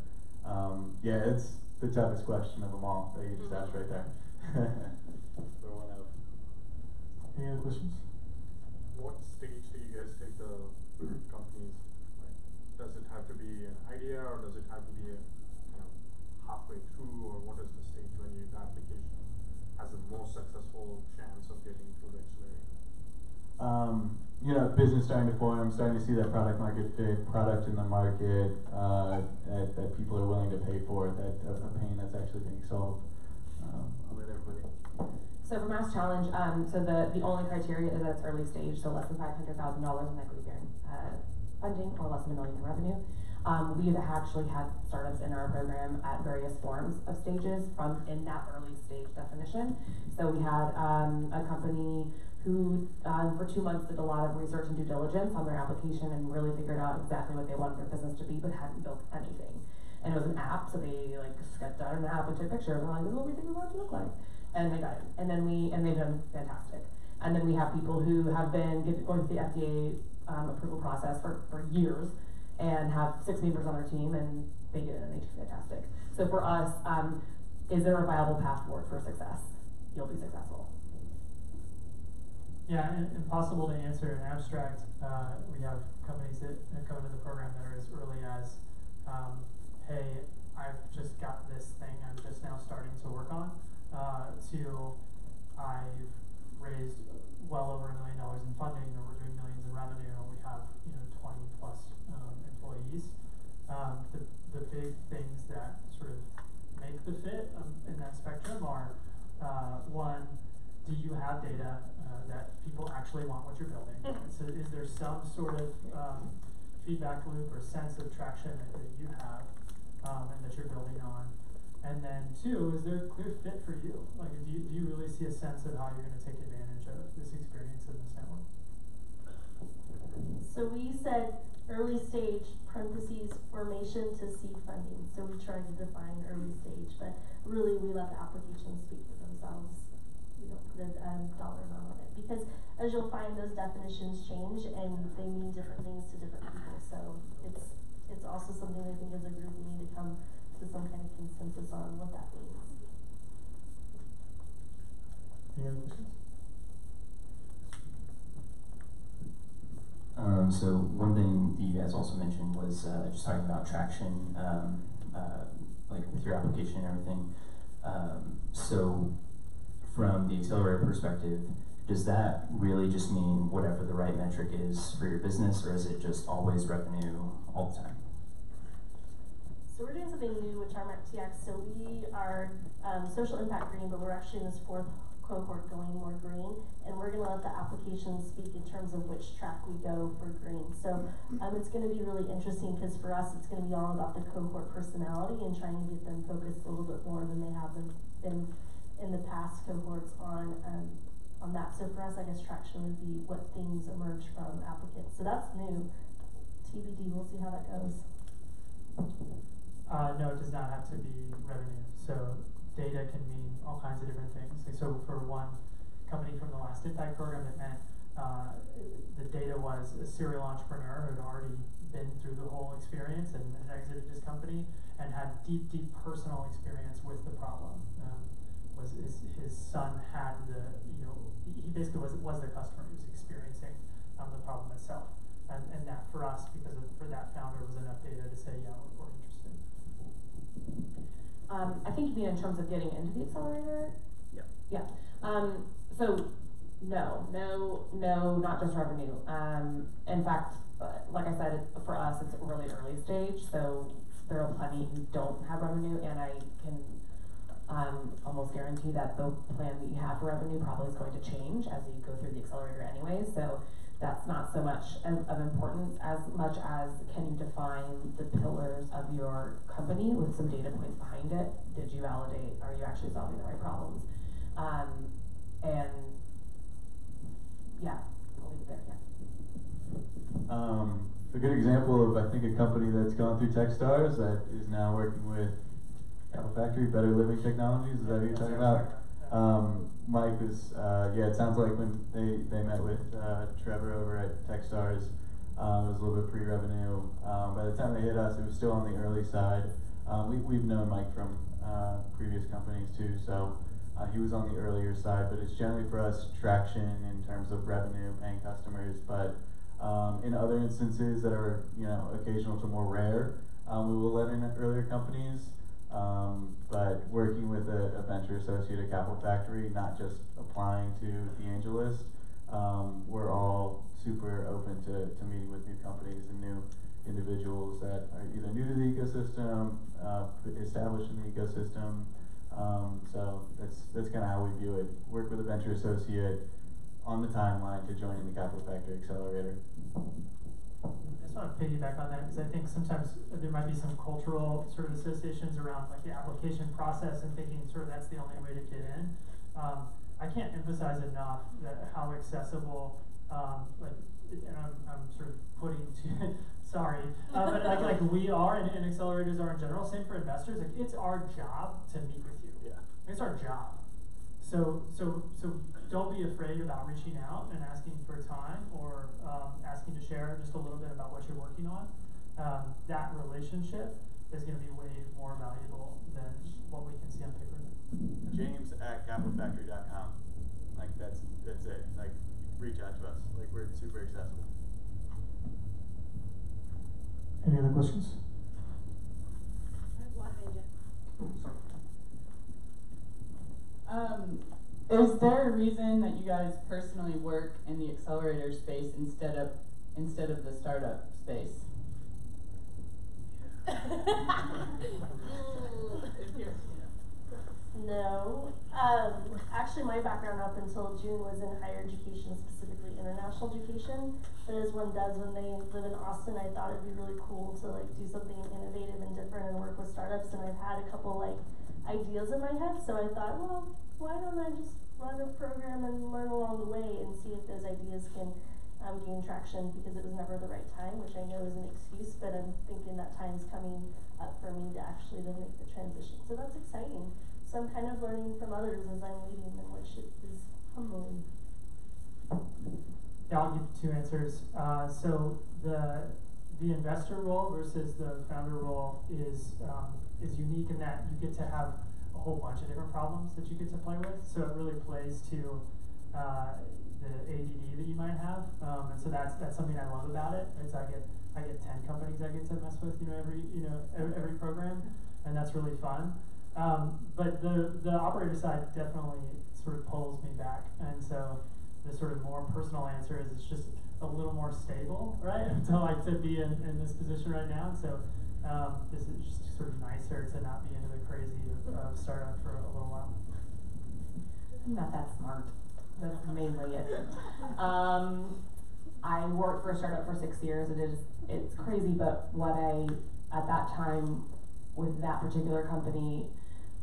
yeah, it's the toughest question of them all that you just asked right there. For one of. Any other questions? What stage do you guys take the companies? Like, does it have to be an idea, or does it have to be a kind of halfway through, or what is the stage when the application has the most successful starting to form, starting to see that product market fit, product in the market that people are willing to pay for, that a pain that's actually being solved. I'll let everybody. So for Mass Challenge, so the only criteria is that it's early stage, so less than $500,000 in equity bearing funding or less than $1 million in revenue. We have actually had startups in our program at various forms of stages from in that early stage definition. So we had a company who for 2 months did a lot of research and due diligence on their application and really figured out exactly what they wanted their business to be, but hadn't built anything. And it was an app, so they like sketched out an app and took pictures and were like, this is what we think we want it to look like. And they got it. And then they've done fantastic. And then we have people who have been going through the FDA approval process for years and have 6 members on their team, and they get it and they do fantastic. So for us, is there a viable path forward for success? You'll be successful. Yeah, impossible to answer in abstract. We have companies that come into the program that are as early as, hey, I've just got this thing I'm just now starting to work on, to I've raised well over $1 million in funding, or we're doing millions in revenue, or we have 20 plus employees. The big things that sort of make the fit in that spectrum are, one, do you have data that people actually want what you're building? So is there some sort of feedback loop or sense of traction that you have and that you're building on? And then 2, is there a clear fit for you? Like, do you really see a sense of how you're going to take advantage of this experience in this network? So we said early stage, parentheses, formation to seed funding. So we tried to define early stage, but really we let the applications speak for themselves. We don't put a dollar amount on it, because as you'll find, those definitions change and they mean different things to different people. So it's also something I think as a group we need to come to some kind of consensus on what that means. Any other questions? So one thing that you guys also mentioned was just talking about traction, like with your application and everything. So from the accelerator perspective, does that really just mean whatever the right metric is for your business, or is it just always revenue all the time? So we're doing something new with Tarmac TX. So we are social impact green, but we're actually in this 4th cohort going more green, and we're going to let the applications speak in terms of which track we go for green. So it's going to be really interesting, because for us it's going to be all about the cohort personality and trying to get them focused a little bit more than they have been in the past cohorts on that. So for us, I guess traction would be what things emerge from applicants. So that's new. TBD, we'll see how that goes. No, it does not have to be revenue. So data can mean all kinds of different things. Like, so for one company from the last impact program, it meant the data was a serial entrepreneur who had already been through the whole experience and exited his company and had deep personal experience with the problem. Was his son had he basically was the customer. He was experiencing the problem itself. And that for us, for that founder, was enough data to say, yeah, we're interested. I think you mean in terms of getting into the accelerator? Yeah. So no, not just revenue. In fact, like I said, for us, it's really early stage, so there are plenty who don't have revenue, and I can almost guarantee that the plan that you have for revenue probably is going to change as you go through the accelerator anyway. So that's not so much of importance as much as can you define the pillars of your company with some data points behind it. Did you validate? Are you actually solving the right problems? And yeah, I'll leave it there. Yeah. A good example of, I think, a company that's gone through Techstars that is now working with Apple Factory, Better Living Technologies. Is that what you're talking about? Mike was, it sounds like when they met with Trevor over at Techstars, it was a little bit pre-revenue. By the time they hit us, it was still on the early side. We've known Mike from previous companies too, so he was on the earlier side, but it's generally for us traction in terms of revenue, paying customers, but in other instances that are occasional to more rare, we will let in earlier companies. But working with a venture associate at Capital Factory, not just applying to the angel list, we're all super open to meeting with new companies and new individuals that are either new to the ecosystem, established in the ecosystem. So that's kind of how we view it. Work with a venture associate on the timeline to joining the Capital Factory Accelerator. I just want to piggyback on that because I think sometimes there might be some cultural sort of associations around like the application process and thinking sort of that's the only way to get in. I can't emphasize enough that how accessible, and I'm sort of putting to, sorry, but like we are and accelerators are in general, same for investors, like it's our job to meet with you. Yeah. It's our job. So don't be afraid about reaching out and asking for time or asking to share just a little bit about what you're working on. That relationship is going to be way more valuable than what we can see on paper. James@capitalfactory.com. Like that's it. Like reach out to us. Like we're super accessible. Any other questions? Is there a reason that you guys personally work in the accelerator space instead of the startup space? No. Actually, my background up until June was in higher education, specifically international education. But as one does when they live in Austin, I thought it'd be really cool to like do something innovative and different and work with startups. And I've had a couple like ideas in my head, so I thought, well, why don't I just run a program and learn along the way and see if those ideas can gain traction, because it was never the right time, which I know is an excuse, but I'm thinking that time's coming up for me to actually then make the transition. So that's exciting. So I'm kind of learning from others as I'm leading them, which is humbling. Yeah, I'll give two answers. So the investor role versus the founder role is unique in that you get to have a whole bunch of different problems that you get to play with. So it really plays to the ADD that you might have, and so that's something I love about it. Is I get 10 companies I get to mess with, every program, and that's really fun. But the operator side definitely sort of pulls me back, and so the sort of more personal answer is it's just a little more stable, right? To like to be in this position right now. So this is just sort of nicer to not be into the crazy of startup for a little while. I'm not that smart. That's mainly it. I worked for a startup for 6 years. It's crazy, but what at that time with that particular company,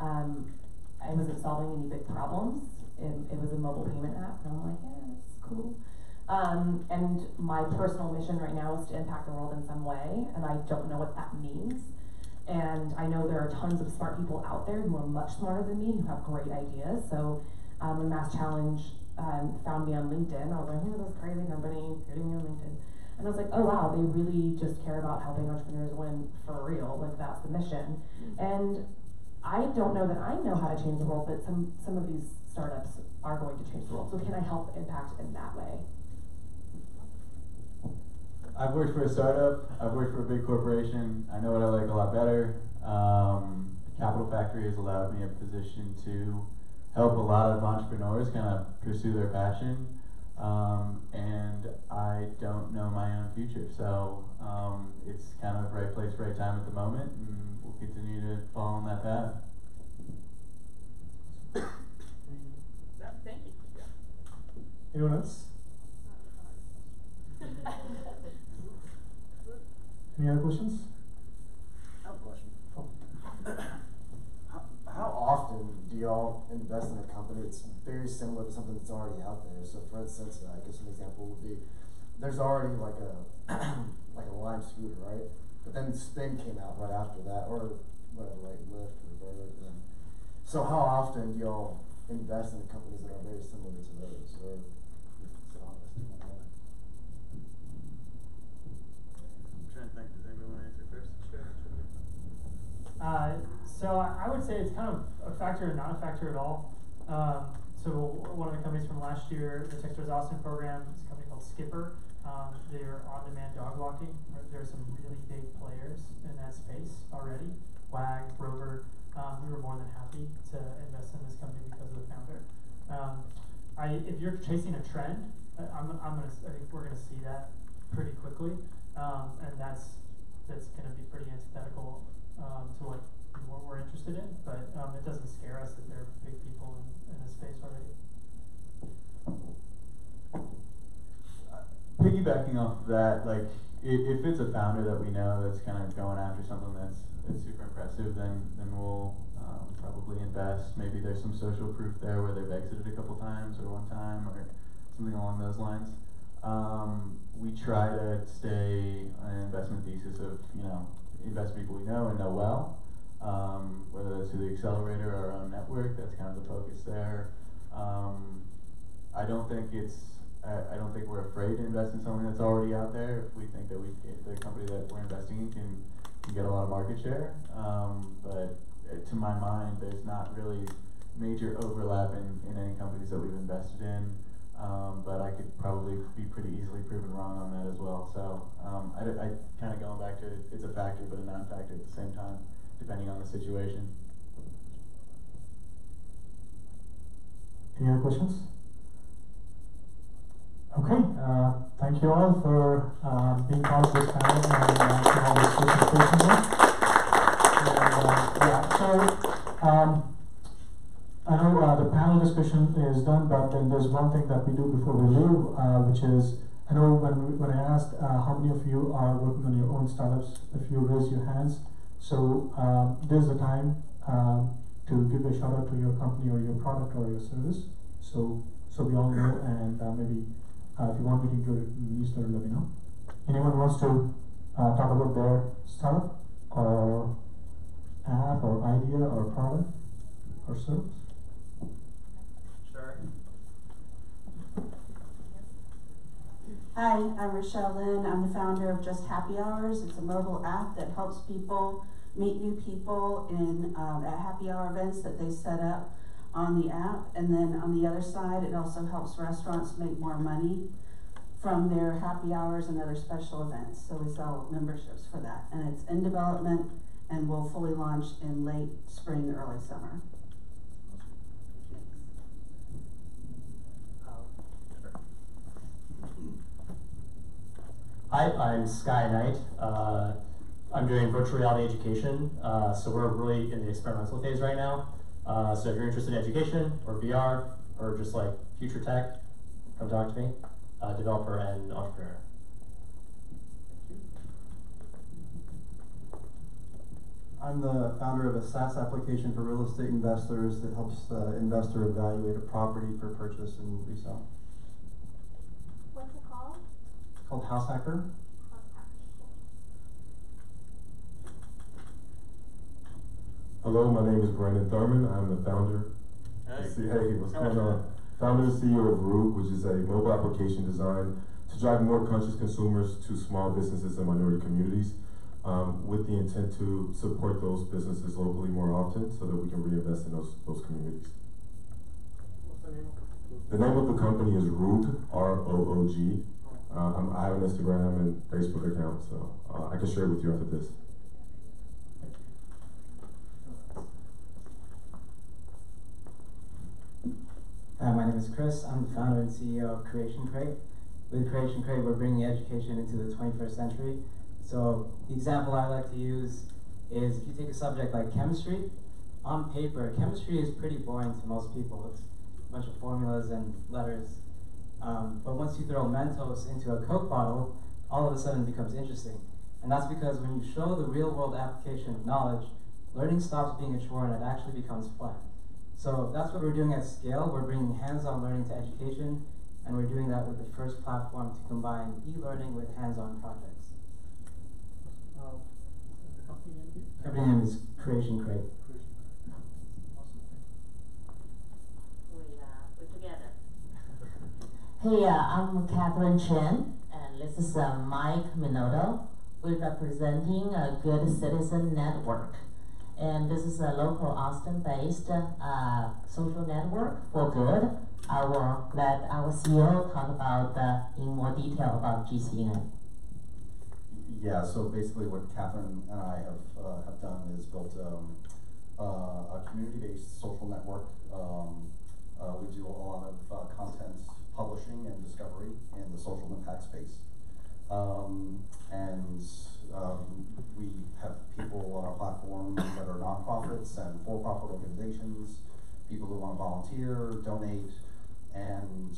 I wasn't solving any big problems. It was a mobile payment app, and I'm like, yeah, that's cool. And my personal mission right now is to impact the world in some way, and I don't know what that means. And I know there are tons of smart people out there who are much smarter than me, who have great ideas. So when Mass Challenge found me on LinkedIn, I was like, this crazy company, getting me on LinkedIn. And I was like, oh wow, they really just care about helping entrepreneurs win for real, like that's the mission. And I don't know that I know how to change the world, but some of these startups are going to change the world. So can I help impact in that way? I've worked for a startup, I've worked for a big corporation. I know what I like a lot better. Capital Factory has allowed me a position to help a lot of entrepreneurs kind of pursue their passion. And I don't know my own future. So it's kind of right place, right time at the moment, and we'll continue to follow on that path. Thank you. Anyone else? Any other questions? I have a question. How often do y'all invest in a company that's very similar to something that's already out there? So, for instance, I guess an example would be there's already like a like a Lime scooter, right? But then Spin came out right after that, or whatever, like Lyft or Bird. So, how often do y'all invest in companies that are very similar to those, or I'm trying to think, does anybody want to answer first? So I would say it's kind of a factor and not a factor at all. So one of the companies from last year, the Techstars Austin program, is a company called Skipper. They're on-demand dog walking. There are some really big players in that space already. WAG, Rover. We were more than happy to invest in this company because of the founder. If you're chasing a trend, I think we're gonna see that pretty quickly, and that's gonna be pretty antithetical to what we're interested in. But it doesn't scare us that there are big people in this space already. Piggybacking off of that, like if it's a founder that we know that's kind of going after something that's super impressive, then we'll probably invest. Maybe there's some social proof there where they've exited a couple times or one time or something along those lines. We try to stay on an investment thesis of, invest people we know and know well, whether that's through the accelerator or our own network. That's kind of the focus there. I don't think we're afraid to invest in something that's already out there if we think that the company that we're investing in can get a lot of market share. But to my mind, there's not really major overlap in any companies that we've invested in. But I could probably be pretty easily proven wrong on that as well. So I kind of going back to it's a factor but a non-factor at the same time, depending on the situation. Any other questions? Okay, thank you all for being part of this panel and answering all these questions patiently. I know the panel discussion is done, but then there's one thing that we do before we leave, which is, I know when I asked how many of you are working on your own startups, if you raise your hands. So this is the time to give a shout out to your company or your product or your service. So we all know, and maybe if you want me to include it in the newsletter, let me know. Anyone wants to talk about their startup or app or idea or product or service? Sure. Hi, I'm Rochelle Lynn. I'm the founder of Just Happy Hours. It's a mobile app that helps people meet new people in at happy hour events that they set up on the app. And then on the other side, it also helps restaurants make more money from their happy hours and other special events. So we sell memberships for that. And it's in development and will fully launch in late spring, early summer. Hi, I'm Sky Knight. I'm doing virtual reality education. So we're really in the experimental phase right now. So if you're interested in education or VR or just like future tech, come talk to me. Developer and entrepreneur. I'm the founder of a SaaS application for real estate investors that helps the investor evaluate a property for purchase and resale. What's it called? It's called House Hacker. Hello, my name is Brandon Thurman. I'm the founder. Hey, what's going on? Founder and CEO of Root, which is a mobile application designed to drive more conscious consumers to small businesses and minority communities, with the intent to support those businesses locally more often so that we can reinvest in those communities. What's the name of it? The name of the company is Roog, R-O-O-G. I have an Instagram and Facebook account, so I can share it with you after this. Hi, my name is Chris. I'm the founder and CEO of Creation Crate. With Creation Crate, we're bringing education into the 21st century. So the example I like to use is if you take a subject like chemistry, on paper, chemistry is pretty boring to most people. It's a bunch of formulas and letters. But once you throw Mentos into a Coke bottle, all of a sudden it becomes interesting. And that's because when you show the real world application of knowledge, learning stops being a chore and it actually becomes fun. So that's what we're doing at scale. We're bringing hands-on learning to education, and we're doing that with the first platform to combine e-learning with hands-on projects. The company name? Company name is Creation Crate. We're together. Hey, I'm Catherine Chen, and this is Mike Minotto. We're representing a Good Citizen Network. And this is a local Austin-based social network for good. I will let our CEO talk about in more detail about GCN. Yeah, so basically what Catherine and I have done is built a community-based social network. We do a lot of content publishing and discovery in the social impact space. We have people on our platform that are nonprofits and for-profit organizations, people who want to volunteer, donate, and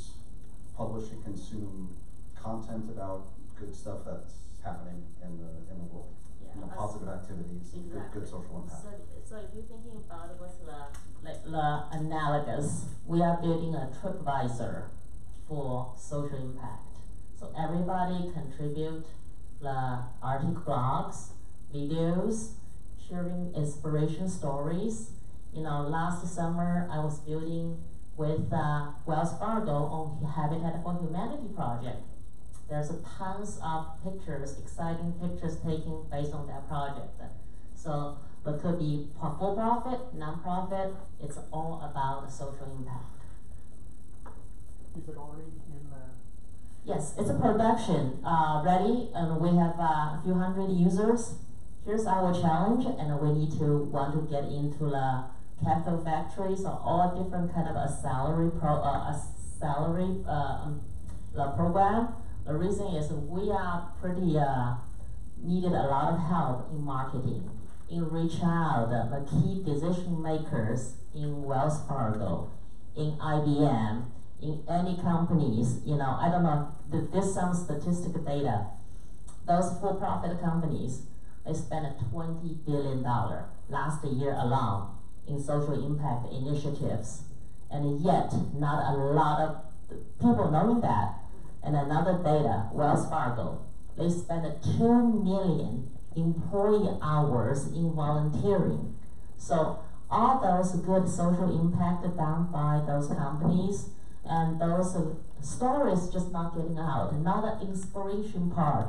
publish and consume content about good stuff that's happening in the world. Yeah, you know, positive activities, and good social impact. So if you're thinking about what's the analogous, we are building a TripAdvisor for social impact. So everybody contribute the article blogs, videos, sharing inspiration stories. You know, last summer I was building with Wells Fargo on Habitat for Humanity project. There's tons of pictures, exciting pictures taken based on that project. So it could be for-profit, non-profit, it's all about the social impact. Is it already in the... Yes, it's a production ready, and we have a few hundred users. Here's our challenge, and we need to want to get into the capital factories or all different kind of a salary program. The reason is we are pretty needed a lot of help in marketing, in reach out the key decision makers in Wells Fargo, in IBM, in any companies. You know, I don't know, there's some statistical data. Those for-profit companies, they spent $20 billion last year alone in social impact initiatives, and yet not a lot of people knowing that. And another data, Wells Fargo, they spend 2 million employee hours in volunteering. So all those good social impact done by those companies, and those stories just not getting out, not the inspiration part.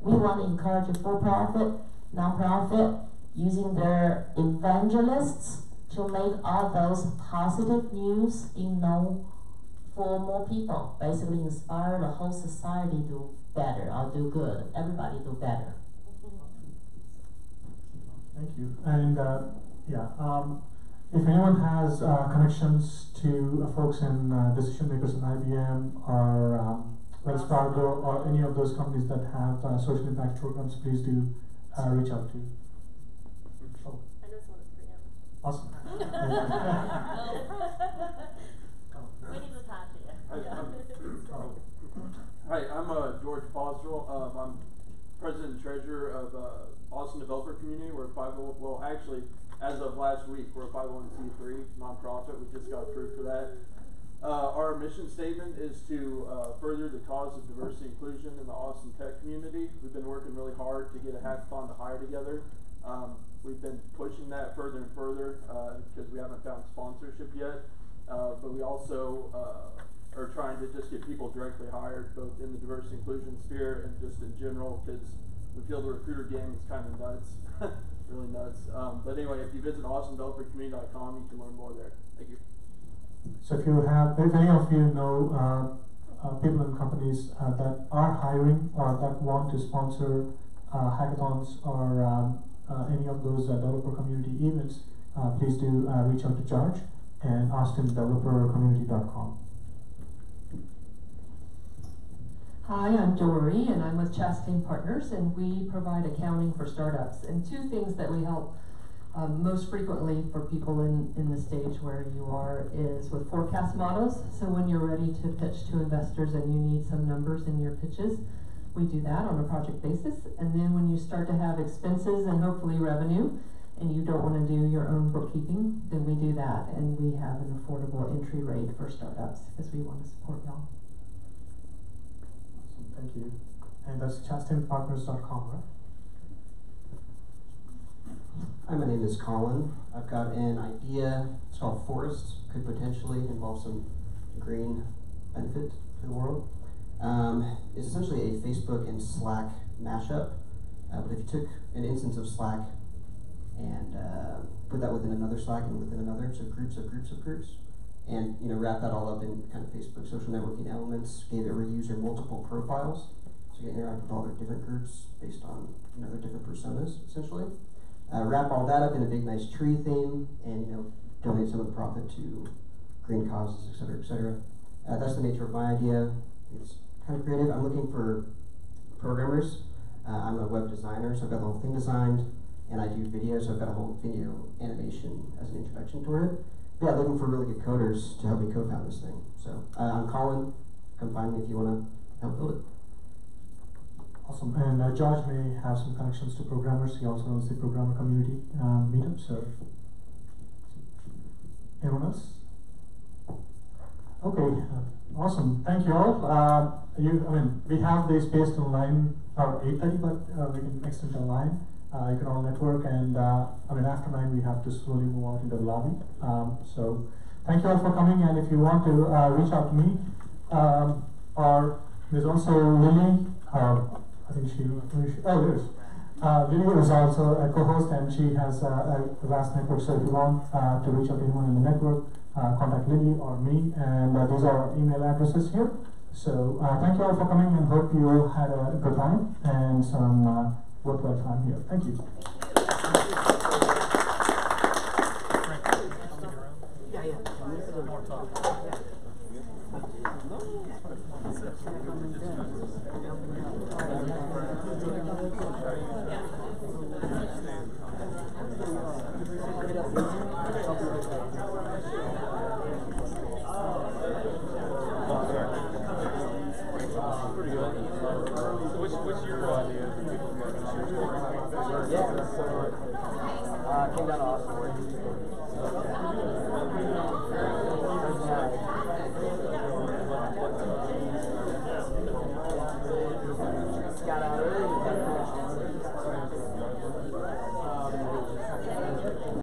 We want to encourage for-profit, non-profit, using their evangelists to make all those positive news being known for more people. Basically inspire the whole society to do better or do good. Everybody do better. Thank you. And if anyone has connections to folks in decision makers in IBM or Wells Fargo or any of those companies that have social impact programs, please do reach out to. Oh. I know someone at 3M. Awesome. We need to talk to you. Hi, I'm George Postel. I'm president and treasurer of Austin Developer Community. We're a 50, well, actually, as of last week, we're a 501c3 nonprofit. We just got approved for that. Our mission statement is to further the cause of diversity and inclusion in the Austin tech community. We've been working really hard to get a hackathon to hire together. We've been pushing that further and further because we haven't found sponsorship yet. But we also are trying to just get people directly hired, both in the diversity inclusion sphere and just in general, because we feel the recruiter game is kind of nuts, really nuts. But anyway, if you visit austindevelopercommunity.com, you can learn more there. Thank you. So if any of you know people and companies that are hiring or that want to sponsor hackathons or any of those developer community events, please do reach out to George and austindevelopercommunity.com. Hi, I'm Dory, and I'm with Chastain Partners, and we provide accounting for startups. And two things that we help most frequently for people in the stage where you are is with forecast models. So when you're ready to pitch to investors and you need some numbers in your pitches, we do that on a project basis. And then when you start to have expenses and hopefully revenue, and you don't want to do your own bookkeeping, then we do that. And we have an affordable entry rate for startups because we want to support y'all. Awesome, thank you. And that's chastainpartners.com, right? Hi, my name is Colin. I've got an idea. It's called Forest. Could potentially involve some green benefit to the world. It's essentially a Facebook and Slack mashup. But if you took an instance of Slack and put that within another Slack and within another, so groups of groups of groups, and wrap that all up in kind of Facebook social networking elements, gave every user multiple profiles, so you can interact with all their different groups based on their different personas, essentially. Wrap all that up in a big nice tree theme, and donate some of the profit to green causes, et cetera, et cetera. That's the nature of my idea. It's kind of creative. I'm looking for programmers. I'm a web designer, so I've got the whole thing designed, and I do video, so I've got a whole video animation as an introduction toward it. But yeah, looking for really good coders to help me co-found this thing. So I'm Colin. Come find me if you want to help build it. Awesome. And George may have some connections to programmers. He also runs the programmer community meetup. So, anyone else? Okay. Awesome. Thank you all. We have the space till 8:30, but we can extend till 9. You can all network, and after 9 we have to slowly move out into the lobby. So, thank you all for coming. And if you want to reach out to me, or there's also Lily. I think there is. Lily is also a co-host, and she has a vast network. So if you want to reach out to anyone in the network, contact Lily or me, and these are our email addresses here. So thank you all for coming, and hope you all had a good time and some worthwhile time here. Thank you. Yeah.